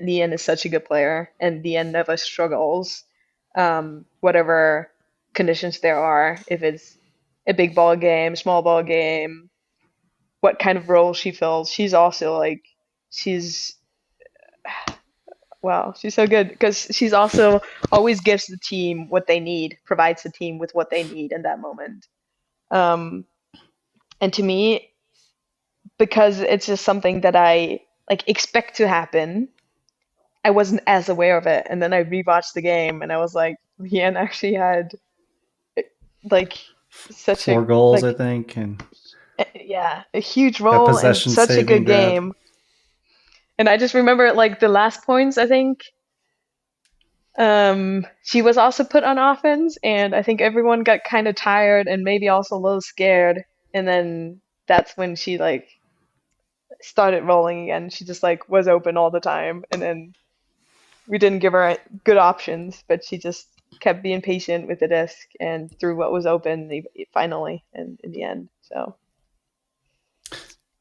Leanne is such a good player, and Leanne never struggles, whatever conditions there are. If it's a big ball game, small ball game, what kind of role she fills, she's also like she's wow, she's so good because she's also always gives the team what they need, provides the team with what they need in that moment. Um, and to me, because it's just something that I like expect to happen, I wasn't as aware of it. And then I rewatched the game and I was like, Leanne actually had like such 4 a goals, I like think, and yeah, a huge that role and possession such a saving good grab. game. And I just remember like the last points, I think she was also put on offense, and I think everyone got kind of tired and maybe also a little scared. And then that's when she like started rolling again. She just like was open all the time, and then we didn't give her good options, but she just kept being patient with the disc and threw what was open finally and in the end. So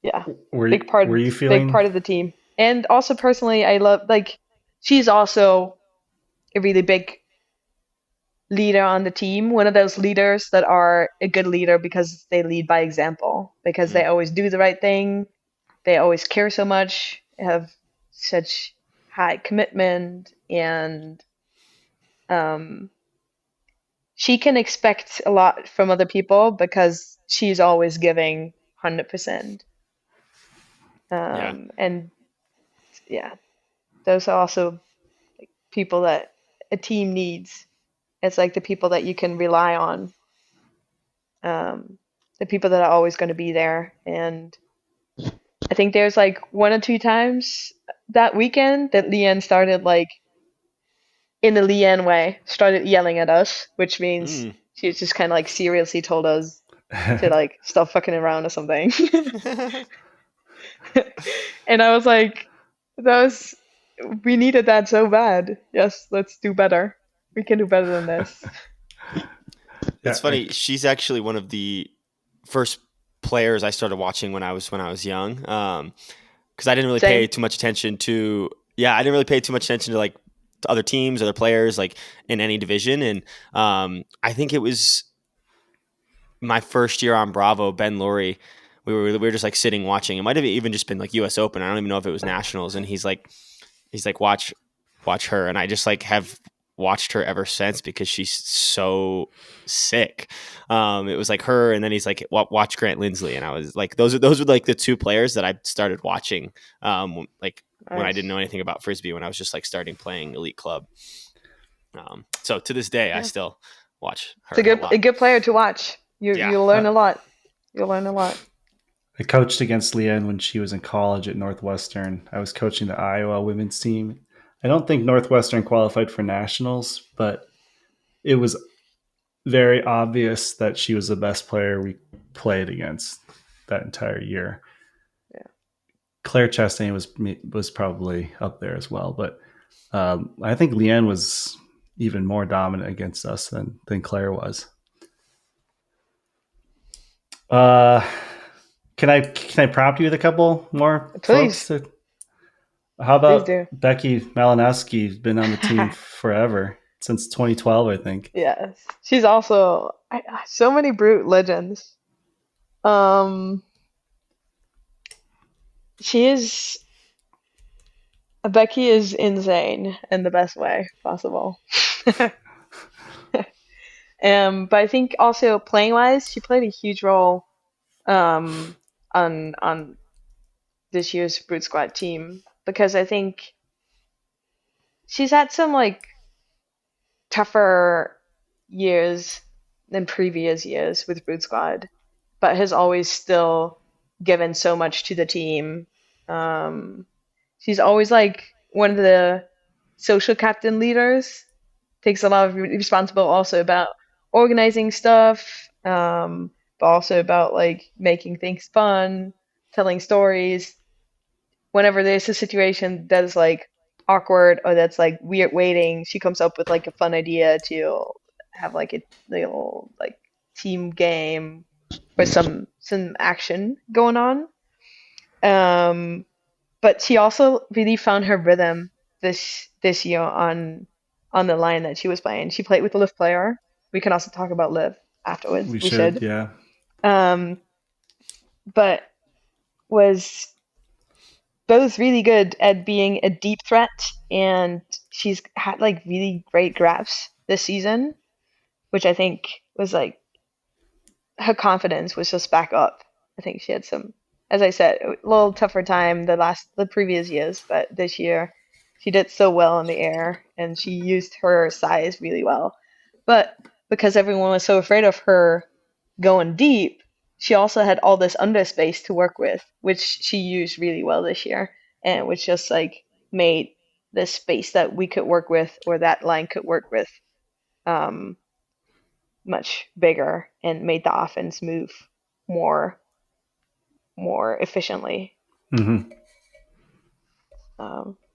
yeah, Were big part you big feeling part of the team. And also personally, I love like she's also a really big leader on the team, one of those leaders that are a good leader because they lead by example, because they always do the right thing, they always care so much, have such high commitment, and um, she can expect a lot from other people because she's always giving 100%. Yeah. And yeah, those are also like, people that a team needs. It's like the people that you can rely on, the people that are always going to be there. And I think there's like one or two times that weekend that Leanne started like in the Leanne way, started yelling at us, which means she just kind of like seriously told us to like stop fucking around or something. And I was like, we needed that so bad. Yes, let's do better. We can do better than this. It's funny. She's actually one of the first players I started watching when I was young. Because I didn't really pay too much attention to. Yeah, I didn't really pay too much attention to like to other teams, other players, like in any division. And I think it was my first year on Bravo, Ben Laurie. We were just like sitting watching. It might have even just been like U.S. Open. I don't even know if it was nationals. And he's like watch her, and I just like have watched her ever since because she's so sick. It was like her, and then he's like watch Grant Lindsley, and I was like those were like the two players that I started watching like when I didn't know anything about frisbee, when I was just like starting playing elite club. So to this day I still watch her. It's a good player to watch. You'll learn a lot. You'll learn a lot. I coached against Leanne when she was in college at Northwestern. I was coaching the Iowa women's team. I don't think Northwestern qualified for nationals, but it was very obvious that she was the best player we played against that entire year. Yeah. Claire Chastain was probably up there as well, but I think Leanne was even more dominant against us than Claire was. Can I prompt you with a couple more? Please. Folks? How about Please do. Becky Malinowski? Been on the team forever, since 2012, I think. Yes, she's also so many brute legends. Becky is insane in the best way possible. But I think also playing wise, she played a huge role on this year's Brute Squad team, because I think she's had some like tougher years than previous years with Brute Squad, but has always still given so much to the team. She's always like one of the social captain leaders, takes a lot of responsible also about organizing stuff, but also about like making things fun, telling stories. Whenever there's a situation that is like awkward or that's like weird waiting, she comes up with like a fun idea to have like a little like team game or some action going on. But she also really found her rhythm this year on the line that she was playing. She played with a Liv player. We can also talk about Liv afterwards. We should, yeah. But was both really good at being a deep threat, and she's had like really great grabs this season, which I think was like her confidence was just back up. I think she had some, as I said, a little tougher time the previous years, but this year she did so well in the air and she used her size really well. But because everyone was so afraid of her going deep, she also had all this under space to work with, which she used really well this year, and which just like made the space that we could work with or that line could work with much bigger, and made the offense move more efficiently. Mm-hmm.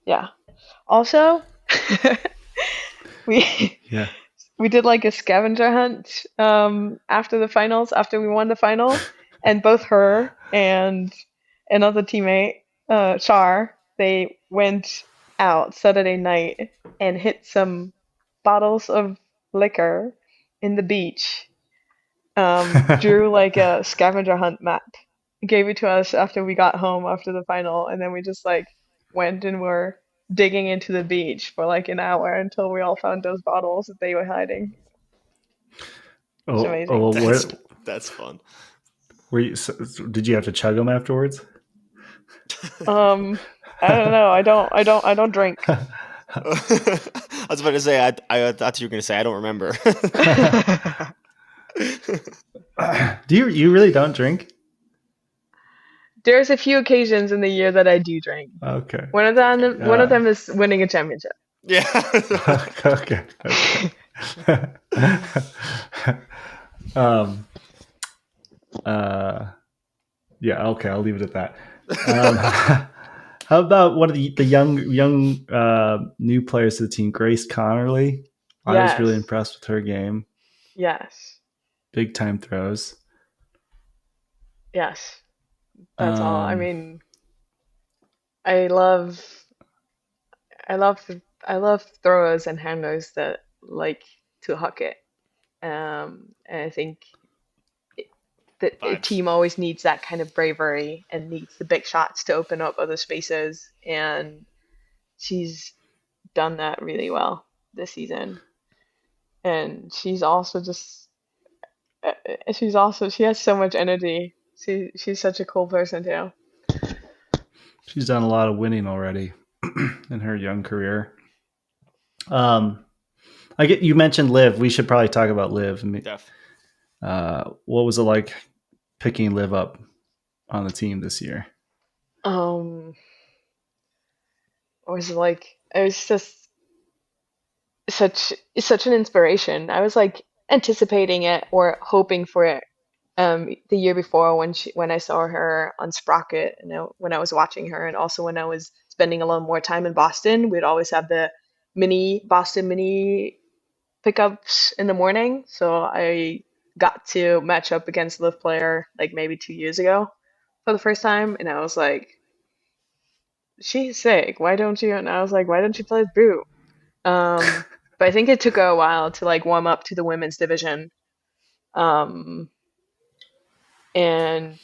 Yeah. Also, we did like a scavenger hunt after the finals, after we won the final, and both her and another teammate, Char, they went out Saturday night and hit some bottles of liquor in the beach. Drew like a scavenger hunt map, gave it to us after we got home after the final, and then we just like went and were digging into the beach for like an hour until we all found those bottles that they were hiding. It's amazing. That's fun. Did you have to chug them afterwards? I don't know. I don't drink. I was about to say, I thought you were going to say, I don't remember. Do you really don't drink? There's a few occasions in the year that I do drink. Okay. One of them is winning a championship. Yeah. Okay. Yeah. Okay. I'll leave it at that. How about one of the young new players to the team, Grace Connerly? I was really impressed with her game. Yes. big time throws. Yes, that's all. I Um, mean, I love, I love, I love throwers and handlers that like to huck it. And I think that a Vibes. team always needs that kind of bravery and needs the big shots to open up other spaces. And she's done that really well this season. And she has so much energy. She's such a cool person too. she's done a lot of winning already in her young career. I get you mentioned Liv. We should probably talk about Liv. Def. What was it like picking Liv up on the team this year? Um, was like it was just such an inspiration. I was like anticipating it or hoping for it the year before when I saw her on Sprocket and when I was watching her, and also when I was spending a lot more time in Boston. We'd always have the mini pickups in the morning, so I got to match up against Liv player like maybe 2 years ago for the first time, and I was like, she's sick. Why don't you? And I was like, why don't you play with Brew? But I think it took her a while to like warm up to the women's division. Um, and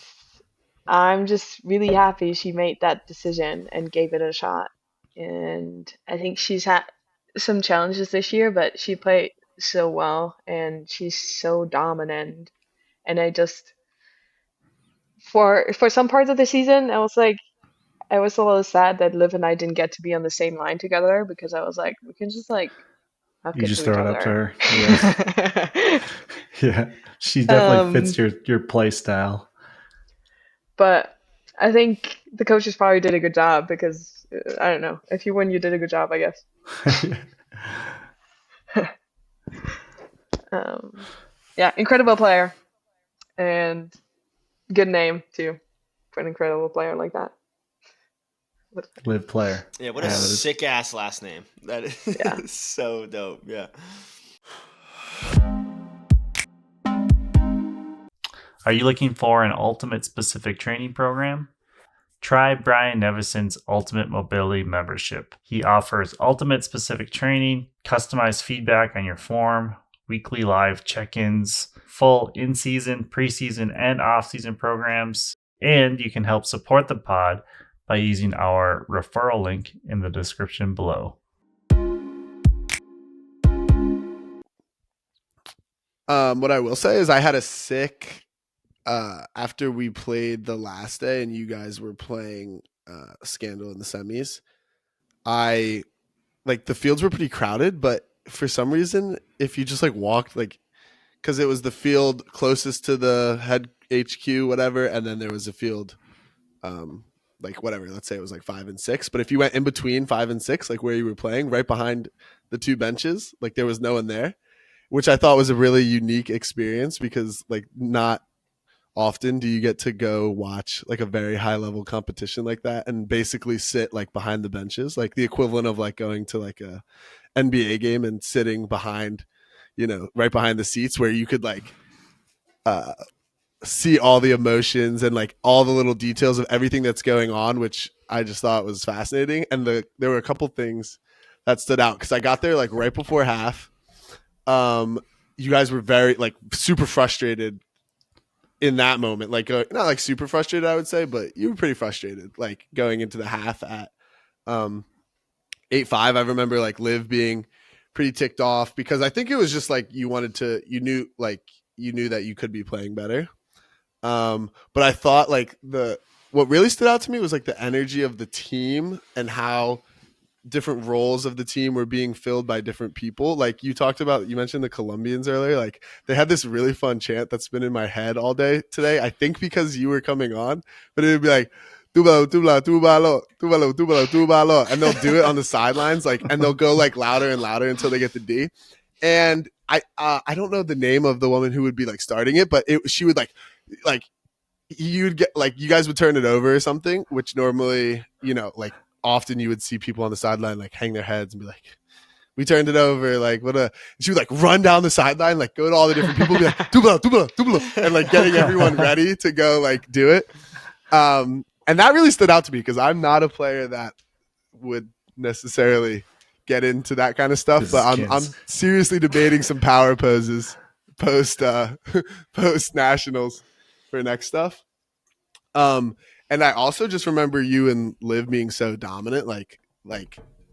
I'm just really happy she made that decision and gave it a shot. And I think she's had some challenges this year, but she played so well and she's so dominant. And I just for some parts of the season, I was a little sad that Liv and I didn't get to be on the same line together because I was like, we can just like hook You it just to each throw it up to other. her. Yeah. Yeah. She definitely fits Um, your play style. but I think the coaches probably did a good job because I don't know. If you win, you did a good job, I guess. Um, yeah, incredible player and good name too for an incredible player like that. Live player. Yeah, what a Yeah, that is- sick ass last name. That Yeah. is so dope. Yeah. Are you looking for an ultimate specific training program? Try Brian Nevison's Ultimate Mobility membership. He offers ultimate specific training, customized feedback on your form, weekly live check-ins, full in-season, preseason, and off-season programs, and you can help support the pod by using our referral link in the description below. What I will say is I had a sick after we played the last day and you guys were playing Scandal in the semis. I like the fields were pretty crowded, but for some reason, if you just like walked like because it was the field closest to the head HQ, whatever, and then there was a field like whatever, let's say it was like 5 and 6, but if you went in between 5 and 6, like where you were playing, right behind the two benches, like there was no one there, which I thought was a really unique experience because like not often do you get to go watch like a very high level competition like that and basically sit like behind the benches, like the equivalent of like going to like a NBA game and sitting behind, right behind the seats where you could like see all the emotions and like all the little details of everything that's going on, which I just thought was fascinating. And there were a couple things that stood out because I got there like right before half. You guys were very like super frustrated in that moment, like not like super frustrated, I would say, but you were pretty frustrated, like going into the half at 8-5. I remember like Liv being pretty ticked off because I think it was just like you knew that you could be playing better. But I thought like what really stood out to me was like the energy of the team and how different roles of the team were being filled by different people. Like you mentioned the Colombians earlier, like they had this really fun chant that's been in my head all day today. I think because you were coming on, but it would be like, tubalo, tubalo, tubalo, tubalo, tubalo, tubalo. And they'll do it on the sidelines, like, and they'll go like louder and louder until they get the D. And I don't know the name of the woman who would be like starting it, but she would like you'd get like you guys would turn it over or something, which normally, like often you would see people on the sideline like hang their heads and be like, We turned it over. Like she would like run down the sideline, like go to all the different people, be like dubla, dubla, dubla, and like getting everyone ready to go like do it. And that really stood out to me because I'm not a player that would necessarily get into that kind of stuff, but I'm seriously debating some power poses post nationals for next stuff. And I also just remember you and Liv being so dominant, like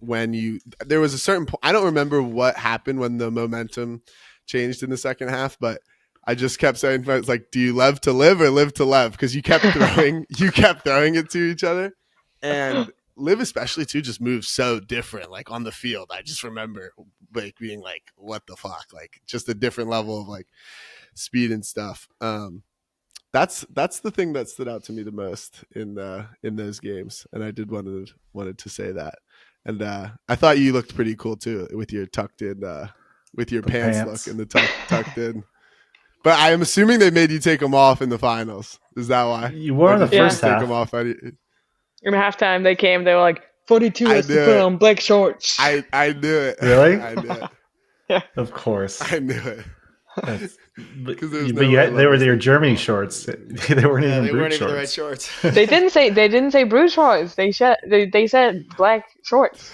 when there was a certain point, I don't remember what happened when the momentum changed in the second half, but I just kept saying, it's like, do you love to live or live to love? Because you kept throwing it to each other, and Liv especially too just moves so different, like on the field. I just remember like being like, what the fuck, like just a different level of like speed and stuff. That's the thing that stood out to me the most in those games, and I did wanted to say that. And I thought you looked pretty cool too with your tucked in, with your pants look and the tucked in. But I am assuming they made you take them off in the finals. Is that why You wore in the first half? Take them off. In halftime, they were like, 42 has to put on black shorts. I knew it. Really? I knew it. Yeah. Of course. I knew it. But they were their Germany shorts. They weren't even brute shorts. The right shorts. They didn't say brute shorts. They said black shorts.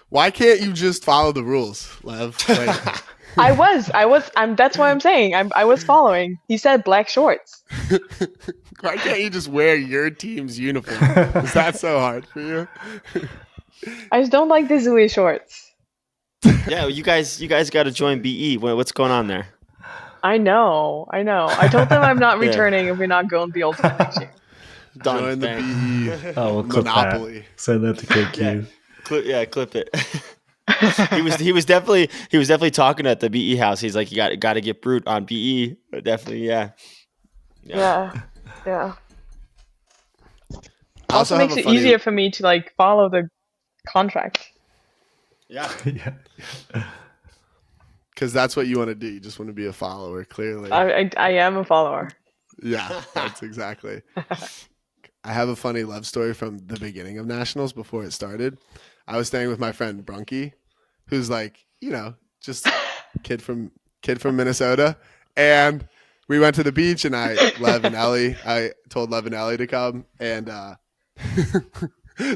Why can't you just follow the rules, Lev? Like, that's what I'm saying. I was following. He said black shorts. why can't you just wear your team's uniform? Is that so hard for you? I just don't like the Zooey shorts. Yeah, you guys got to join BE. What's going on there? I know. I told them I'm not returning if we're not going to the ultimate next year. Join the BE. Oh, we'll clip Monopoly. That. Send that to KQ. Clip it. he was definitely talking at the BE house. He's like, you got to get brute on BE. Definitely, yeah. Also makes it easier for me to like follow the contract. Yeah. Because that's what you want to do. You just want to be a follower, clearly. I am a follower. Yeah, that's exactly. I have a funny love story from the beginning of nationals before it started. I was staying with my friend Brunky, who's like, just kid from Minnesota, and we went to the beach, and I told Lev and Ellie to come, and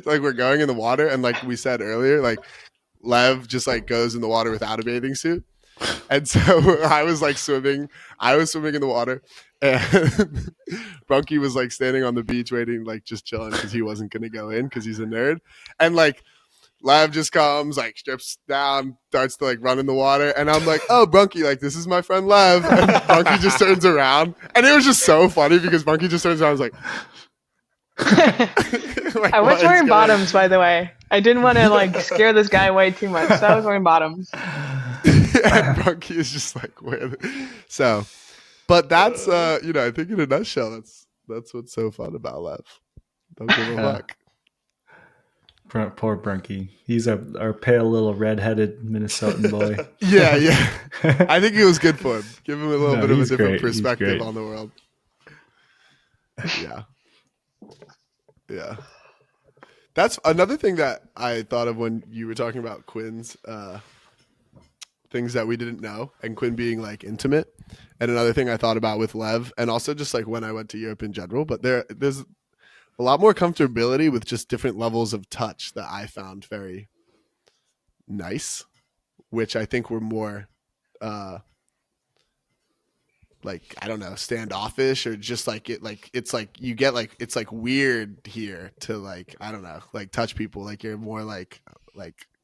like we're going in the water, and like we said earlier, like Lev just like goes in the water without a bathing suit. And so I was swimming in the water, and Brunky was like standing on the beach waiting, like just chilling because he wasn't going to go in because he's a nerd. And like Lev just comes, like strips down, starts to like run in the water. And I'm like, oh, Brunky, like this is my friend Lev. And Brunky just turns around. And it was just so funny because Brunky just turns around and was like, I was wearing bottoms, by the way. I didn't want to like scare this guy away too much, so I was wearing bottoms. And Brunky is just like, where? So, but that's I think in a nutshell, that's what's so fun about Lev. Don't give a fuck. Poor Brunky. He's our pale little red-headed Minnesotan boy. Yeah. I think it was good for him. Give him a little bit of a different perspective on the world. Yeah. That's another thing that I thought of when you were talking about Quinn's things that we didn't know, and Quinn being like intimate. And another thing I thought about with Lev, and also just like when I went to Europe in general, but there's a lot more comfortability with just different levels of touch that I found very nice, which I think were more like, I don't know, standoffish, or just like it's like you get like, it's like weird here to like, I don't know, like touch people, like you're more like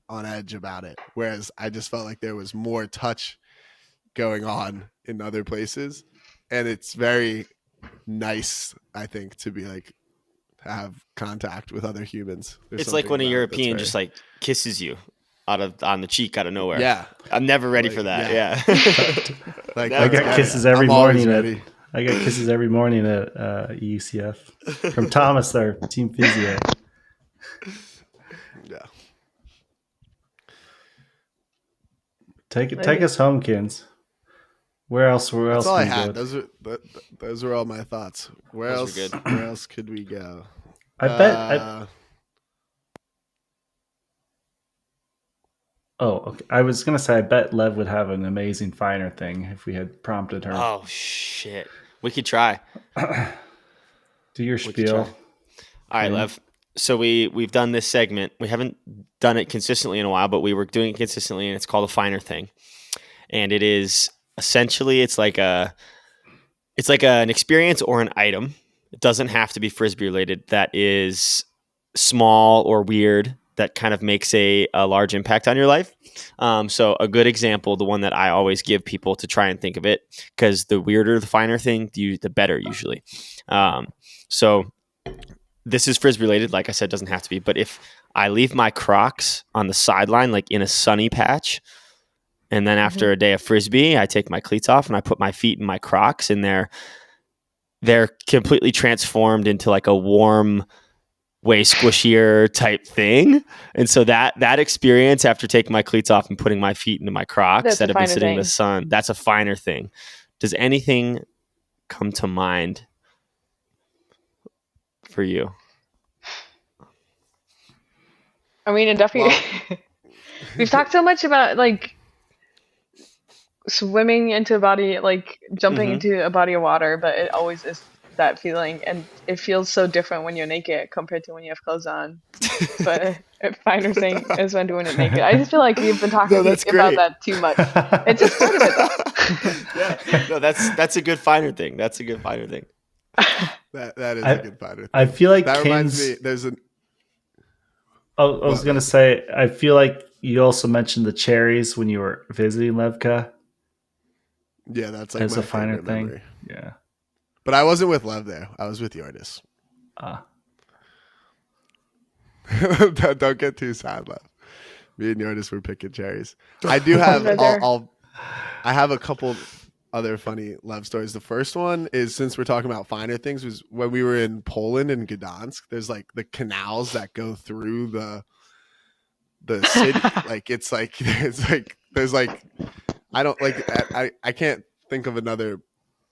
on edge about it. Whereas I just felt like there was more touch going on in other places. And it's very nice, I think, to be like, have contact with other humans. It's like when a European just like kisses you on the cheek out of nowhere. Yeah. I'm never ready for that. Yeah. Like I get kisses every morning. I get kisses every morning at UCF from Thomas, our team physio. Yeah. Take us home, kids. Where else? That's all I can we had. go? Those were all my thoughts. Where else could we go? I bet. Oh, okay. I was gonna say I bet Lev would have an amazing finer thing if we had prompted her. Oh shit, we could try. Do your We could try. spiel. All right, Quinn. Lev. So we've done this segment. We haven't done it consistently in a while, but we were doing it consistently, and it's called a finer thing. And it is essentially it's like an experience or an item. It doesn't have to be frisbee related. That is small or weird that kind of makes a large impact on your life. So a good example, the one that I always give people to try and think of it, because the weirder, the finer thing, the better usually. So this is frisbee related. Like I said, doesn't have to be. But if I leave my Crocs on the sideline, like in a sunny patch, and then after a day of frisbee, I take my cleats off and I put my feet in my Crocs, and they're completely transformed into like a warm, way squishier type thing. And so that experience after taking my cleats off and putting my feet into my Crocs That's that a have been finer sitting in the thing. sun, that's a finer thing. Does anything come to mind for you? I mean, it definitely. We've talked so much about like swimming into a body, like jumping into a body of water, but it always is that feeling, and it feels so different when you're naked compared to when you have clothes on. But a finer thing is when doing it naked. I just feel like we've been talking No, that's about great. that too much. It's just part of it, though. Yeah, no, that's a good finer thing. That's a good finer thing. That is a good finer thing. I feel like That reminds Kin's. me. There's an I was gonna say. I feel like you also mentioned the cherries when you were visiting Levka yeah. That's like as my a finer favorite thing. memory. Yeah. But I wasn't with Lev there. I was with the artist. Don't get too sad, Lev. Me and the artist were picking cherries. I do have. Right there. I have a couple other funny Lev stories. The first one is, since we're talking about finer things, was when we were in Poland in Gdansk. There's like the canals that go through the city. Like it's like there's like I can't think of another.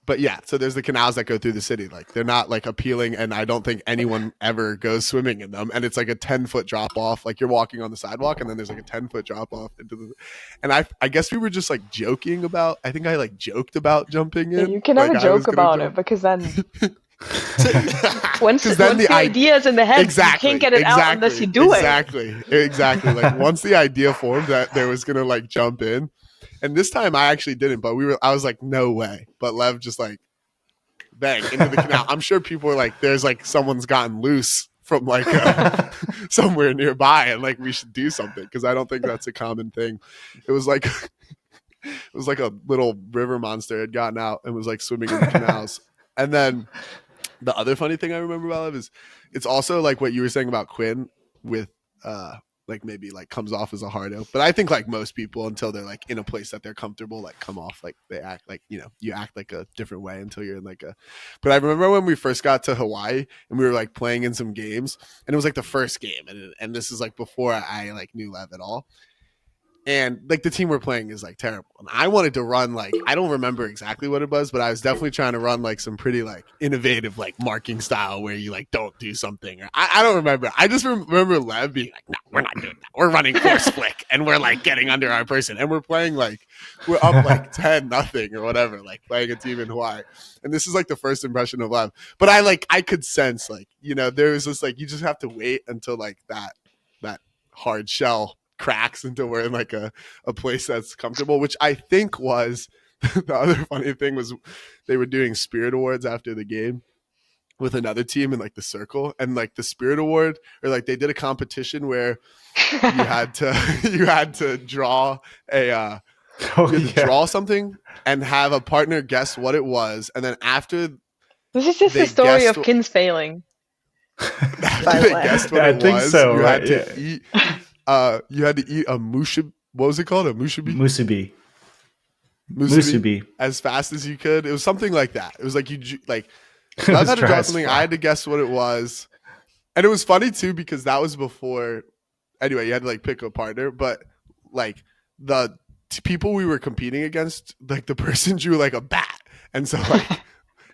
But yeah, so there's the canals that go through the city. Like they're not like appealing, and I don't think anyone ever goes swimming in them. And it's like a 10-foot drop off. Like you're walking on the sidewalk, and then there's like a 10-foot drop off into the. And I guess we were just like joking about. I think I like joked about jumping in. You can never Like, I was joke gonna about jump. it because then once then the idea is in the head, exactly, you can't get it out unless you do it. Exactly. Like once the idea formed that there was gonna like jump in, and this time I actually didn't. But I was like, no way. But Lev just like. Bang into the canal. I'm sure people were like, there's like someone's gotten loose from like somewhere nearby, and like we should do something, because I don't think that's a common thing. It was like a little river monster had gotten out and was like swimming in the canals. And then the other funny thing I remember about it is it's also like what you were saying about Quinn with like maybe like comes off as a hardo, but I think like most people, until they're like in a place that they're comfortable, like come off like they act like, you act like a different way until you're in like a. But I remember when we first got to Hawaii and we were like playing in some games, and it was like the first game, and this is like before I like knew Lev at all. And like the team we're playing is like terrible. And I wanted to run like, I don't remember exactly what it was, but I was definitely trying to run like some pretty like innovative like marking style where you like don't do something. Or I don't remember. I just remember Lev being like, no, we're not doing that. We're running force flick and we're like getting under our person. And we're playing like, we're up like 10-0 or whatever, like playing a team in Hawaii. And this is like the first impression of Lev. But I could sense like, there was this like, you just have to wait until like that hard shell cracks until we're in like a place that's comfortable, which I think was the other funny thing was they were doing spirit awards after the game with another team in like the circle, and like the spirit award, or like they did a competition where you had to draw draw something and have a partner guess what it was, and then after This is just the story of Kins failing. After they guessed what it was, so, you right? had to eat. You had to eat a musubi. What was it called? A musubi. Musubi. As fast as you could. It was something like that. It was like I had to draw something. I had to guess what it was, and it was funny too because that was before. Anyway, you had to like pick a partner, but like the people we were competing against, like the person drew like a bat, and so like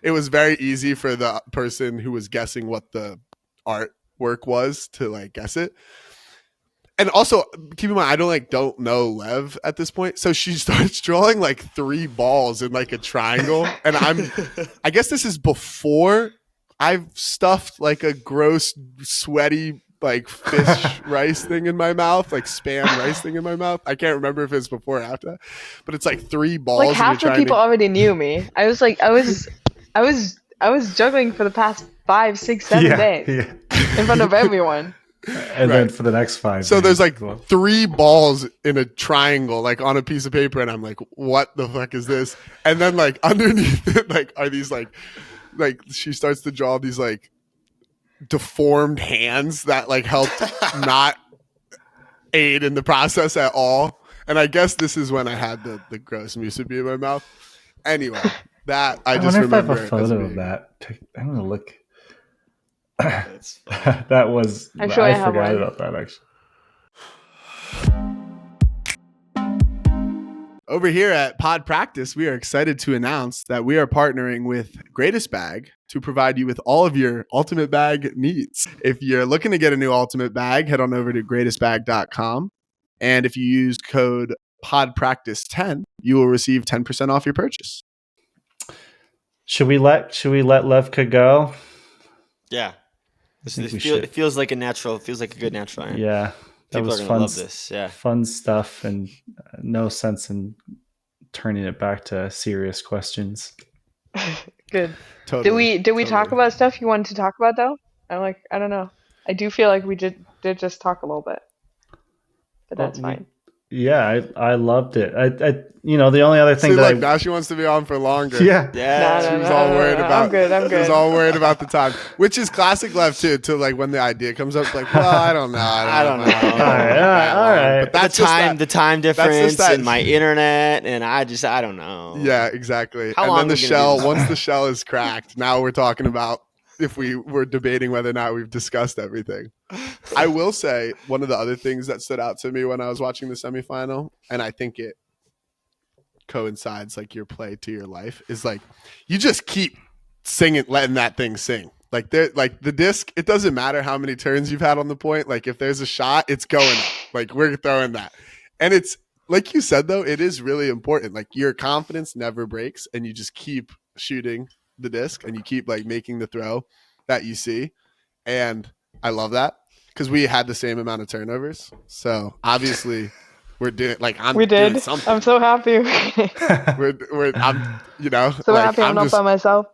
it was very easy for the person who was guessing what the artwork was to like guess it. And also, keep in mind, I don't know Lev at this point. So she starts drawing like 3 balls in like a triangle. And I guess this is before I've stuffed like a gross, sweaty, like fish rice thing in my mouth, like spam rice thing in my mouth. I can't remember if it's before or after that. But it's like 3 balls. Like and half you're the trying people already knew me. I was juggling for the past 5, 6, 7 days in front of everyone. And then for the next 5 So days, there's like 3 balls in a triangle, like on a piece of paper, and I'm like, what the fuck is this? And then like underneath it, like are these like she starts to draw these like deformed hands that like help not aid in the process at all. And I guess this is when I had the gross musubi in my mouth. Anyway, that I just wonder if I remember have a it as photo being- of that. I'm gonna look. That's funny. That was I'm sure I have forgot one. about that actually. Over here at Pod Practice, we are excited to announce that we are partnering with Greatest Bag to provide you with all of your ultimate bag needs. If you're looking to get a new ultimate bag, head on over to greatestbag.com. And if you use code PodPractice10, you will receive 10% off your purchase. Should we let Levka go? Yeah. think we should. It feels like a natural. It feels like a good natural iron. Yeah, that People was are gonna fun. love this. Yeah. Fun stuff, and no sense in turning it back to serious questions. Good. Totally. Did we talk about stuff you wanted to talk about though? I don't know. I do feel like we did just talk a little bit, but that's fine. Yeah, I loved it. I the only other thing See, that look, now she wants to be on for longer. yeah. Yeah. No, She was all worried about. I'm good. She was all worried about the time, which is classic Lev too. To like when the idea comes up, like, well, I don't know. I don't know. All right. But that's the time, just the time just difference, that- and my internet, and I don't know. Yeah, exactly. How and long then the are we gonna do shell. this? Once the shell is cracked, now we're talking about if we were debating whether or not we've discussed everything. I will say one of the other things that stood out to me when I was watching the semifinal, and I think it coincides like your play to your life, is like you just keep singing, letting that thing sing. Like the disc, it doesn't matter how many turns you've had on the point. Like if there's a shot, it's going up. Like we're throwing that. And it's like you said though, it is really important. Like your confidence never breaks and you just keep shooting the disc and you keep like making the throw that you see. And I love that because we had the same amount of turnovers. So obviously we're doing like We doing did. something. I'm so happy. I'm so like, happy I'm not by myself.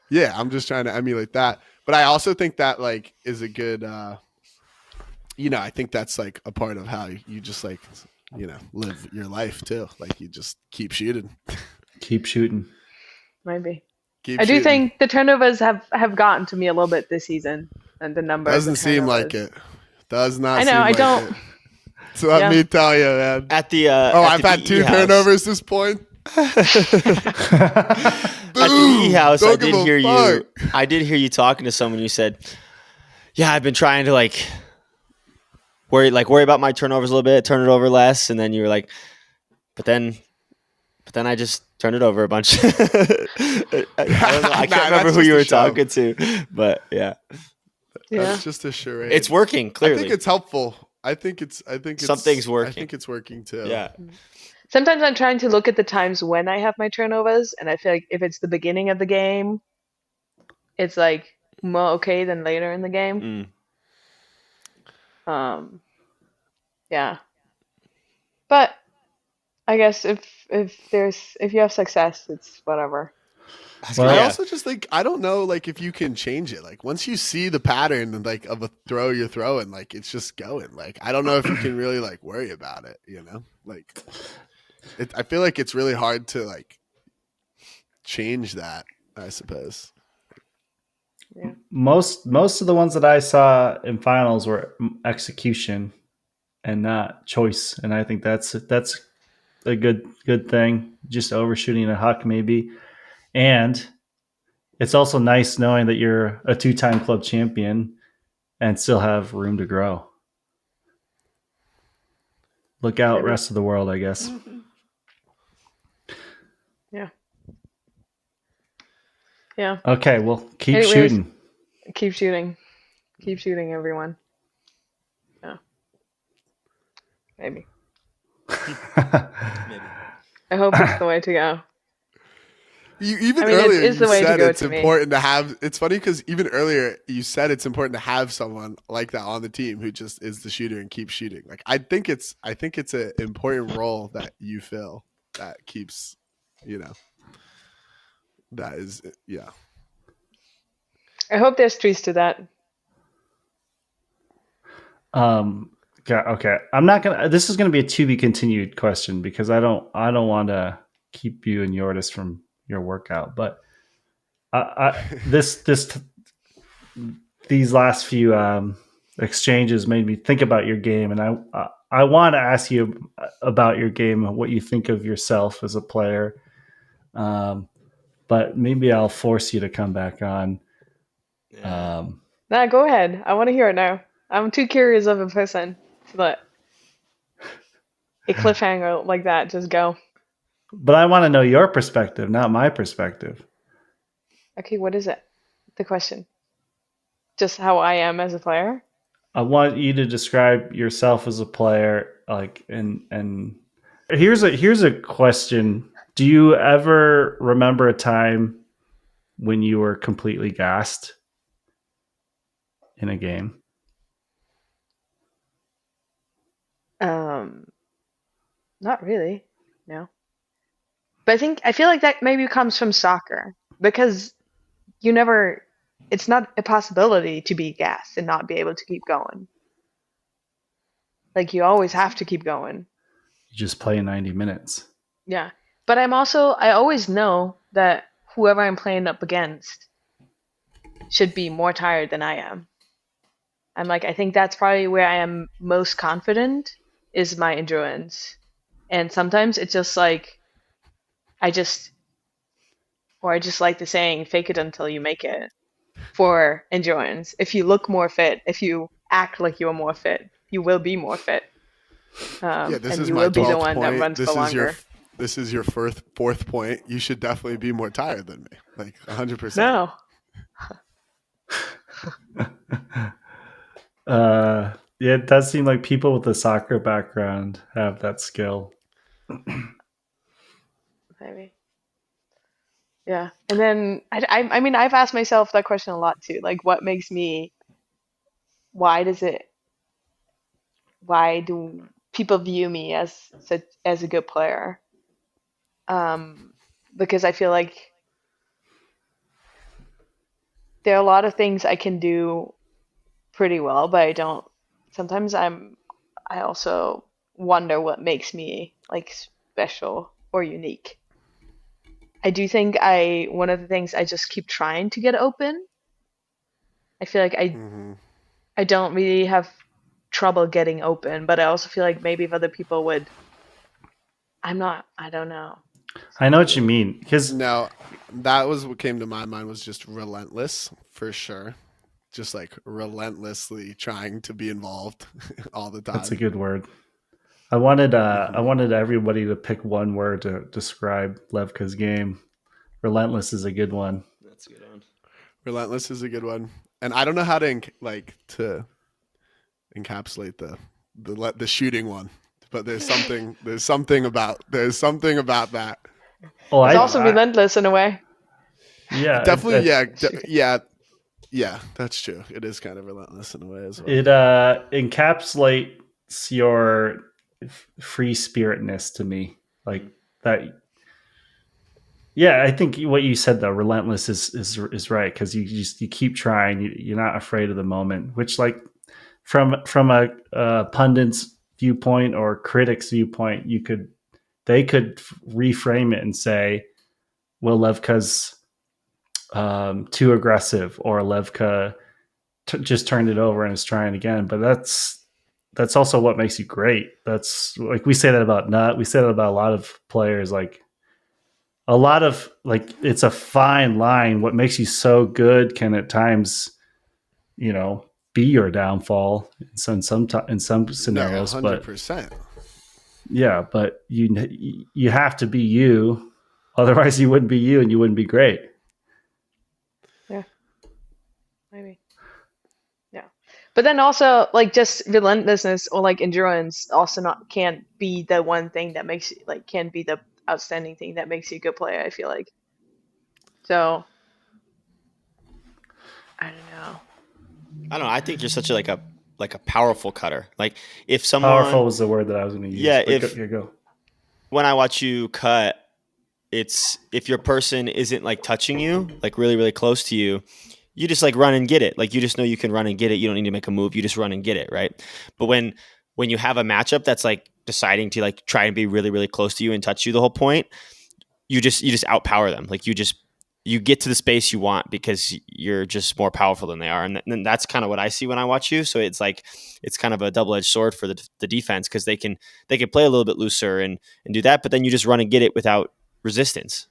yeah, I'm just trying to emulate that. But I also think that like is a good I think that's like a part of how you just like live your life too. Like you just keep shooting. Keep shooting. Maybe. Keep I do shooting. think the turnovers have gotten to me a little bit this season, and the number. Doesn't of the seem like turnovers. it. Does not I know. seem I like don't. it. So let Yeah. me tell you, man. At the I've had 2 house. turnovers this point. At the E house, Don't give a fuck. I did hear you talking to someone. You said, "Yeah, I've been trying to like worry about my turnovers a little bit, turn it over less." And then you were like, "But then I just turned it over a bunch." I don't know. I can't remember that's who just you a were show. talking to, but yeah, Yeah. That's just a charade. it's working. Clearly, I think it's helpful. I think it's Something's working. I think it's working too. yeah. Sometimes I'm trying to look at the times when I have my turnovers, and I feel like if it's the beginning of the game, it's like more okay than later in the game. Mm. Yeah. But I guess if you have success, it's whatever. Well, I Yeah. also just think I don't know like if you can change it. Like once you see the pattern like of a throw you're throwing, like it's just going. Like I don't know if you can really like worry about it, Like I feel like it's really hard to like change that, I suppose. Yeah. Most of the ones that I saw in finals were execution and not choice, and I think that's a good thing. Just overshooting a huck maybe, and it's also nice knowing that you're a 2-time club champion and still have room to grow. Look out, Maybe. rest of the world, I guess. Yeah. Okay, well, keep Anyways. shooting. Keep shooting. Keep shooting, everyone. Yeah. Maybe. Maybe. I hope it's the way to go. Even I mean, earlier it's you the way to said go it's to me. important to have. It's funny because even earlier you said it's important to have someone like that on the team who just is the shooter and keeps shooting. Like I think it's an important role that you fill that keeps, that is I hope there's truth to that. Okay. I'm not gonna. This is gonna be a to be continued question because I don't want to keep you and Yordis from your workout. But these last few exchanges made me think about your game, and I want to ask you about your game and what you think of yourself as a player. But maybe I'll force you to come back on. Yeah. Nah, go ahead. I want to hear it now. I'm too curious of a person to let a cliffhanger like that just go. But I want to know your perspective, not my perspective. Okay, what is it? The question. Just how I am as a player? I want you to describe yourself as a player, like, and here's a question. Do you ever remember a time when you were completely gassed in a game? Not really. No. But I feel like that maybe comes from soccer because it's not a possibility to be gassed and not be able to keep going. Like you always have to keep going. You just play 90 minutes. Yeah. But I always know that whoever I'm playing up against should be more tired than I am. I'm like, I think that's probably where I am most confident is my endurance. And sometimes it's just like, I just like the saying, fake it until you make it for endurance. If you look more fit, if you act like you're more fit, you will be more fit. this and is you my will be the 12th one that point. runs for longer. This is your fourth point. You should definitely be more tired than me, like 100%. No. Yeah, it does seem like people with a soccer background have that skill. Maybe. Yeah. And then I mean I've asked myself that question a lot too. Like what makes me why do people view me as a good player? Because I feel like there are a lot of things I can do pretty well, but I don't sometimes I also wonder what makes me like special or unique. I do think one of the things I just keep trying to get open. I feel like I don't really have trouble getting open, but I also feel like maybe if other people would, I don't know. I know what you mean because No, that was what came to my mind was just relentless for sure. Just like relentlessly trying to be involved all the time. that's a good word. I wanted everybody to pick one word to describe Levke's game. Relentless is a good one. That's a good one. Relentless is a good one, and I don't know how to to encapsulate the shooting one, but there's something about that. Oh, It's also relentless in a way. Yeah, Definitely. Yeah. That's true. It is kind of relentless in a way as well. It encapsulates your free spiritness to me, like that. Yeah, I think what you said though, relentless is right because you keep trying. You're not afraid of the moment, which like from a pundit's viewpoint or critic's viewpoint, they could reframe it and say, well, Levke's too aggressive, or Levke just turned it over and is trying again. But that's also what makes you great. That's like we say that about Nut. We say that about a lot of players. Like a lot of it's a fine line. What makes you so good can at times, be your downfall in some scenarios. No, 100%. But yeah, but you have to be you. Otherwise, you wouldn't be you, and you wouldn't be great. Yeah, maybe. Yeah, but But then also like just relentlessness or like endurance also not can't be the one thing that makes you like can't be the outstanding thing that makes you a good player, I feel like. So I don't know. I don't know. I think you're such a like a powerful cutter. Like if Powerful someone, was the word that I was going to use. yeah, But if here go. when I watch you cut, it's if your person isn't like touching you, like really, really close to you, you just like run and get it. Like you just know you can run and get it. You don't need to make a move. You just run and get it, right? But when you have a matchup that's like deciding to like try and be really, really close to you and touch you the whole point, you just outpower them. Like you get to the space you want because you're just more powerful than they are, and then that's kind of what I see when I watch you. So it's like it's kind of a double-edged sword for the defense because they can play a little bit looser and do that, but then you just run and get it without resistance.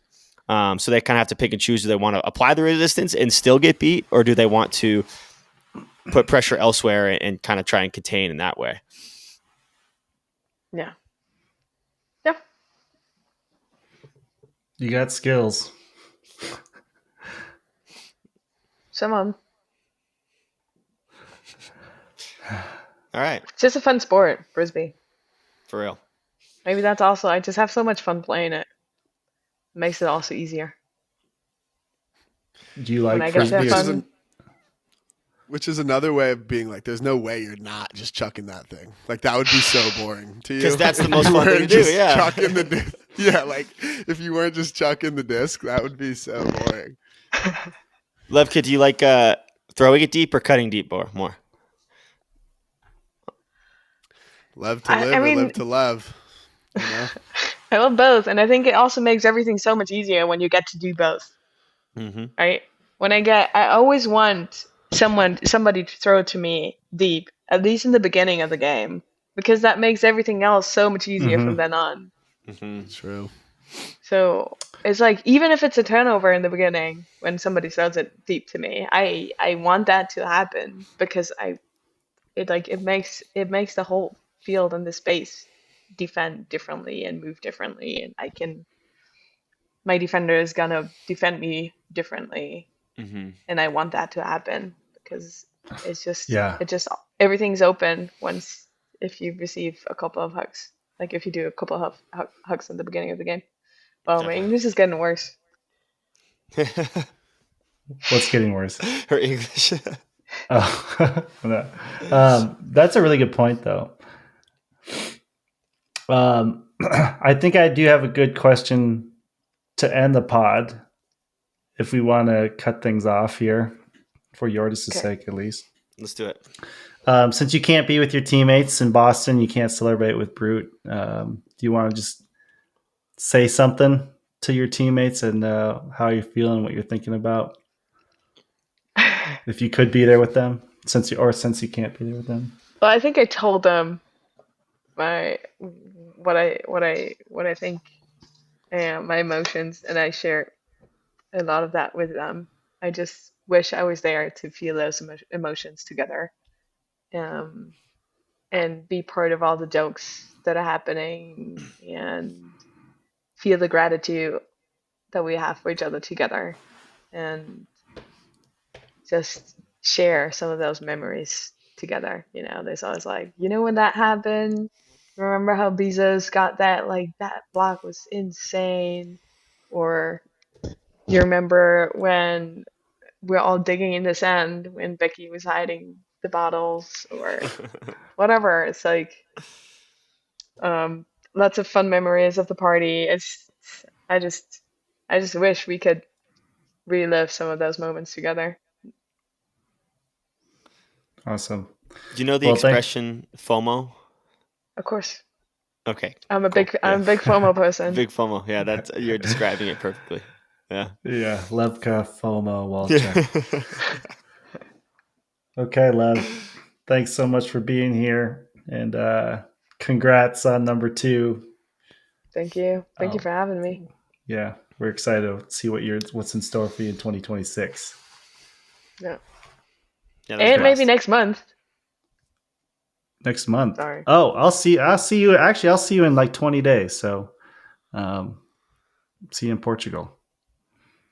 So they kind of have to pick and choose: do they want to apply the resistance and still get beat, or do they want to put pressure elsewhere and kind of try and contain in that way? Yeah. Yeah. You got skills. Some of 'em. All right, It's just a fun sport, Frisbee. for real. Maybe that's also I just have so much fun playing it. It makes it also easier. Do you When like I get to have frisbee? fun. Which is another way of being like, there's no way you're not just chucking that thing. Like that would be so boring to you. 'Cause that's the If most you fun thing weren't to do, just yeah. Chucking the disc. Yeah, like if you weren't just chucking the disc, that would be so boring. Levke, do you like throwing it deep or cutting deep more? Love to I live or mean, live to love. You know? I love both, and I think it also makes everything so much easier when you get to do both, Mm-hmm. right? I always want somebody to throw it to me deep, at least in the beginning of the game, because that makes everything else so much easier from then on. Mm-hmm. True. So it's like even if it's a turnover in the beginning when somebody throws it deep to me, I want that to happen because it makes the whole field and the space defend differently and move differently, and my defender is gonna defend me differently, Mm-hmm. and I want that to happen because Yeah. it just everything's open once if you receive a couple of hugs, like if you do a couple of hugs in the beginning of the game. Oh, my English is getting worse. What's getting worse? Her English. Oh, no. That's a really good point, though. I think I do have a good question to end the pod if we want to cut things off here for Yortis' Okay. sake, at least. Let's do it. Since you can't be with your teammates in Boston, you can't celebrate with Brute. Do you want to just say something to your teammates and how you're feeling, what you're thinking about? If you could be there with them, since you can't be there with them. Well, I think I told them what I think and my emotions, and I share a lot of that with them. I just wish I was there to feel those emotions together, um, and be part of all the jokes that are happening, and feel the gratitude that we have for each other together, and just share some of those memories together. There's always like, when that happened, remember how Bezos got that? Like that block was insane. Or you remember when we're all digging in the sand when Becky was hiding the bottles or whatever. It's like lots of fun memories of the party. I just I just wish we could relive some of those moments together. Awesome. Do you know the Well, expression FOMO? Of course. Okay. I'm a cool. I'm a big FOMO person. Big FOMO. Yeah, that's you're describing it perfectly. Yeah. Yeah, Levke Walczak. Okay, Lev. Thanks so much for being here, and congrats on number 2. Thank you. Thank you for having me. Yeah, we're excited to see what's in store for you in 2026. Yeah. Yeah, And maybe next month. Next month. Sorry. Oh, I'll see you. Actually, I'll see you in like 20 days. So, see you in Portugal.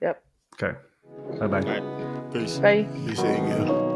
Yep. Okay. Bye-bye. All right. Peace. Bye. Be seeing you.